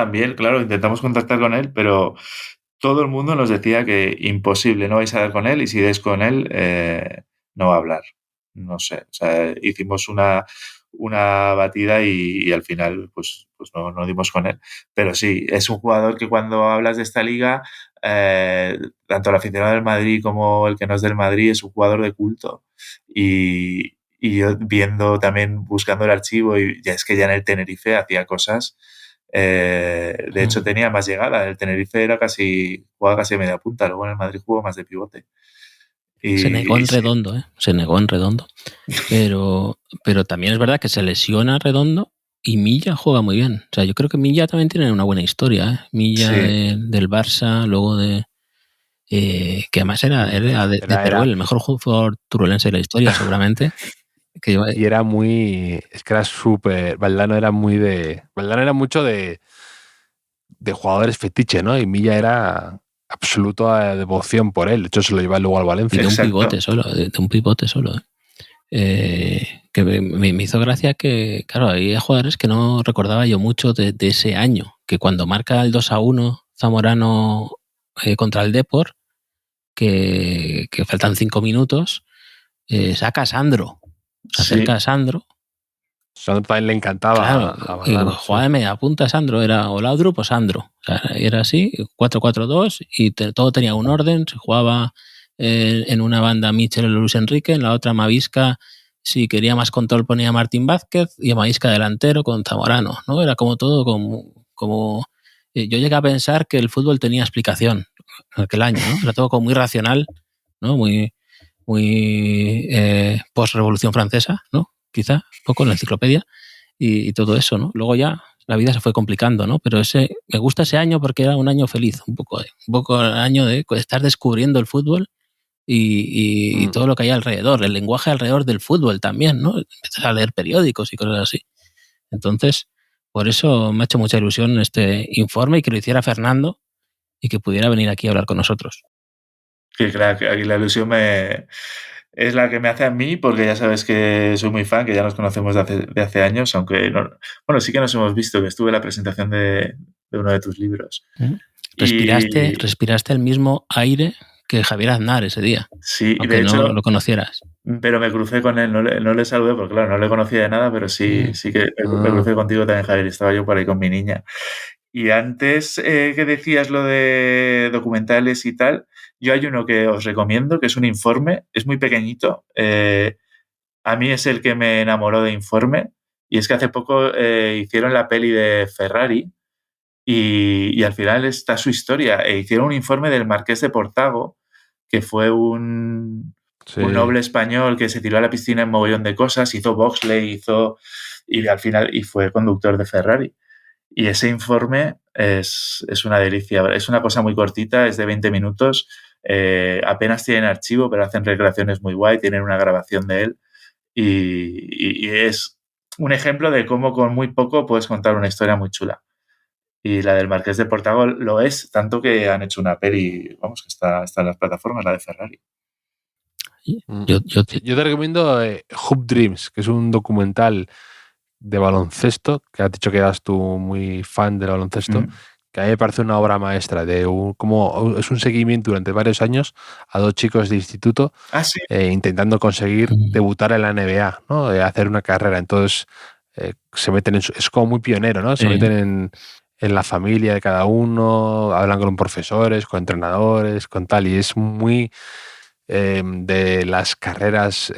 Speaker 5: contactar con él, pero... Todo el mundo nos decía que imposible, no vais a dar con él y si dais con él, no va a hablar. No sé, o sea, hicimos una batida y al final pues no dimos con él. Pero sí, es un jugador que cuando hablas de esta liga, tanto el aficionado del Madrid como el que no es del Madrid es un jugador de culto. Y yo buscando el archivo, y ya es que ya en el Tenerife hacía cosas... de hecho tenía más llegada. El Tenerife jugaba casi a media punta, luego en el Madrid jugó más de pivote.
Speaker 4: Se negó en Redondo, se negó en Redondo. Pero también es verdad que se lesiona Redondo y Milla juega muy bien. O sea, yo creo que Milla también tiene una buena historia. Milla del Barça, luego que además era de Teruel, el mejor jugador turolense de la historia, seguramente.
Speaker 3: Y era muy... Es que era súper... Valdano era mucho de jugadores fetiche, ¿no? Y Milla era absoluta devoción por él. De hecho, se lo lleva luego al Valencia.
Speaker 4: Y de un pivote solo. Que me hizo gracia que, claro, había jugadores que no recordaba yo mucho de ese año. Que cuando marca el 2-1 Zamorano contra el Depor, que faltan 5 minutos, saca a Sandro. Se acerca a Sandro.
Speaker 3: Sandro también le encantaba.
Speaker 4: Claro, y jugaba de media punta Sandro, era o Laudrup o Sandro. O sea, era así, 4-4-2 y todo tenía un orden. Se jugaba en una banda Michel o Luis Enrique, en la otra Mavisca, si quería más control ponía a Martín Vázquez y a Mavisca delantero con Zamorano, ¿no? Era como todo como yo llegué a pensar que el fútbol tenía explicación en aquel año, ¿no? Era todo como muy racional, ¿no? Muy post-revolución francesa, ¿no? Quizá, un poco en la enciclopedia y todo eso, ¿no? Luego ya la vida se fue complicando, ¿no? Pero me gusta ese año porque era un año feliz, un poco el año de estar descubriendo el fútbol y todo lo que hay alrededor, el lenguaje alrededor del fútbol también, ¿no? Empezar a leer periódicos y cosas así. Entonces, por eso me ha hecho mucha ilusión este informe y que lo hiciera Fernando y que pudiera venir aquí a hablar con nosotros.
Speaker 5: Sí, claro, aquí la ilusión es la que me hace a mí, porque ya sabes que soy muy fan, que ya nos conocemos de hace años, aunque bueno, sí que nos hemos visto, que estuve en la presentación de uno de tus libros.
Speaker 4: Respiraste el mismo aire que Javier Aznar ese día.
Speaker 5: Sí,
Speaker 4: aunque
Speaker 5: de hecho,
Speaker 4: no lo conocieras.
Speaker 5: Pero me crucé con él, no le saludé porque claro, no le conocía de nada, pero sí que me crucé contigo también, Javier, estaba yo por ahí con mi niña. Y antes que decías lo de documentales y tal, yo hay uno que os recomiendo, que es un informe, es muy pequeñito, a mí es el que me enamoró de Informe, y es que hace poco hicieron la peli de Ferrari y al final está su historia, hicieron un informe del Marqués de Portago, que fue un noble español que se tiró a la piscina en mogollón de cosas, hizo bobsleigh, y al final fue conductor de Ferrari. Y ese informe es una delicia. Es una cosa muy cortita, es de 20 minutos. Apenas tienen archivo, pero hacen recreaciones muy guay. Tienen una grabación de él. Y es un ejemplo de cómo con muy poco puedes contar una historia muy chula. Y la del Marqués de Portago lo es, tanto que han hecho una peli, vamos, que está en las plataformas, la de Ferrari.
Speaker 3: Yo te recomiendo Hoop Dreams, que es un documental de baloncesto, que has dicho que eras tú muy fan del baloncesto, que a mí me parece una obra maestra, como es un seguimiento durante varios años a dos chicos de instituto intentando conseguir debutar en la NBA, ¿no? Hacer una carrera. Entonces se meten es como muy pionero, ¿no? Se meten en la familia de cada uno, hablan con profesores, con entrenadores, con tal, y es muy de las carreras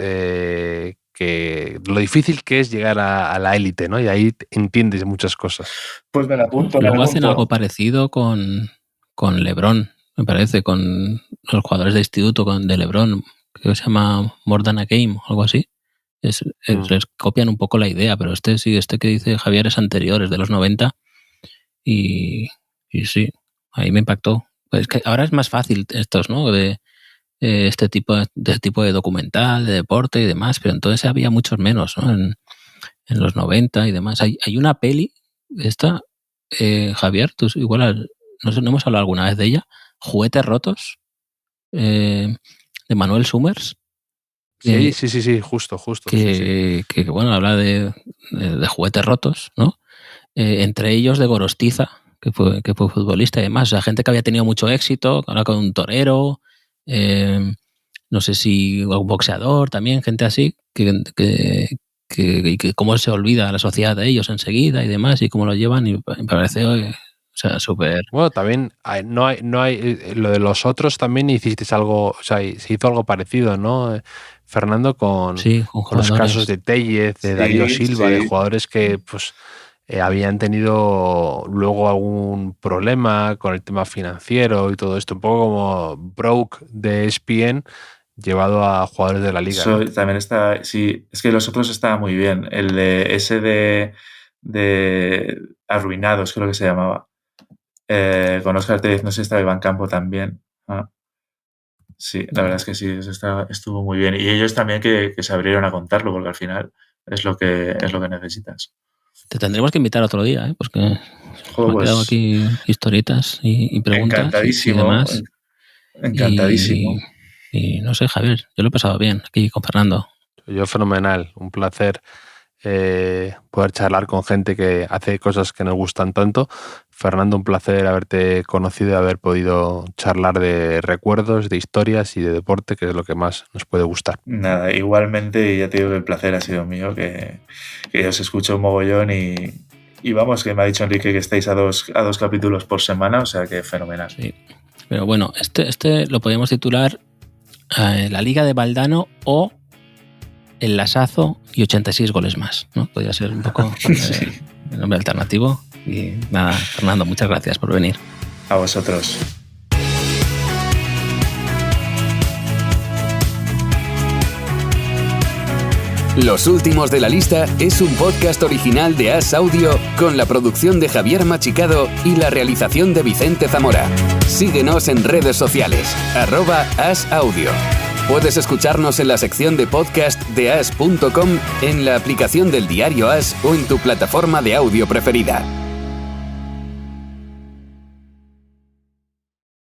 Speaker 3: que lo difícil que es llegar a la élite, ¿no? Y ahí entiendes muchas cosas.
Speaker 5: Pues me la apunto.
Speaker 4: Luego hacen algo parecido con LeBron, me parece, con los jugadores de instituto de LeBron, que se llama More Than a Game, algo así. Les copian un poco la idea, pero este que dice Javier es anterior, es de los 90, y sí, ahí me impactó. Pues que ahora es más fácil estos, ¿no? De este tipo de documental, de deporte y demás, pero entonces había muchos menos, ¿no? En los 90 y demás. Hay una peli, esta, Javier, tú igual no hemos hablado alguna vez de ella, Juguetes Rotos, de Manuel Summers.
Speaker 3: Sí, justo.
Speaker 4: Que bueno, habla de juguetes rotos, ¿no? Entre ellos de Gorostiza, que fue futbolista y demás. O sea, gente que había tenido mucho éxito, ahora con un torero, no sé si un boxeador también, gente así, que cómo se olvida la sociedad de ellos enseguida y demás, y cómo lo llevan, y me parece, o sea, súper...
Speaker 3: Bueno, también no hay lo de los otros también hiciste algo, o sea, se hizo algo parecido, ¿no? Fernando, con los casos de Tellez, de Darío Silva, de jugadores que pues habían tenido luego algún problema con el tema financiero y todo esto, un poco como Broke de ESPN llevado a jugadores de la liga.
Speaker 5: Eso, ¿no? También está, sí, es que los otros estaban muy bien. El de Arruinados, creo que se llamaba. Con Óscar Tellez, no sé si estaba Iván Campo también. Sí, la verdad es que sí, eso estuvo muy bien. Y ellos también que se abrieron a contarlo, porque al final es lo que necesitas.
Speaker 4: Te tendremos que invitar otro día, ¿eh? Porque me han quedado aquí historietas y preguntas.
Speaker 5: Encantadísimo.
Speaker 4: Y demás.
Speaker 5: Encantadísimo.
Speaker 4: Y no sé, Javier, yo lo he pasado bien aquí con Fernando.
Speaker 3: Yo fenomenal, un placer poder charlar con gente que hace cosas que nos gustan tanto. Fernando, un placer haberte conocido y haber podido charlar de recuerdos, de historias y de deporte, que es lo que más nos puede gustar.
Speaker 5: Nada, igualmente, ya te digo que el placer ha sido mío, que os escucho un mogollón y vamos, que me ha dicho Enrique que estáis a dos capítulos por semana, o sea que fenomenal.
Speaker 4: Sí, pero bueno, este lo podríamos titular La Liga de Valdano o El Lasazo y 86 goles más, ¿no? Podría ser un poco el nombre alternativo. Y nada, Fernando, muchas gracias por venir.
Speaker 5: A vosotros.
Speaker 2: Los últimos de la lista es un podcast original de As Audio con la producción de Javier Machicado y la realización de Vicente Zamora. Síguenos en redes sociales, @asaudio. Puedes escucharnos en la sección de podcast de as.com, en la aplicación del diario As o en tu plataforma de audio preferida.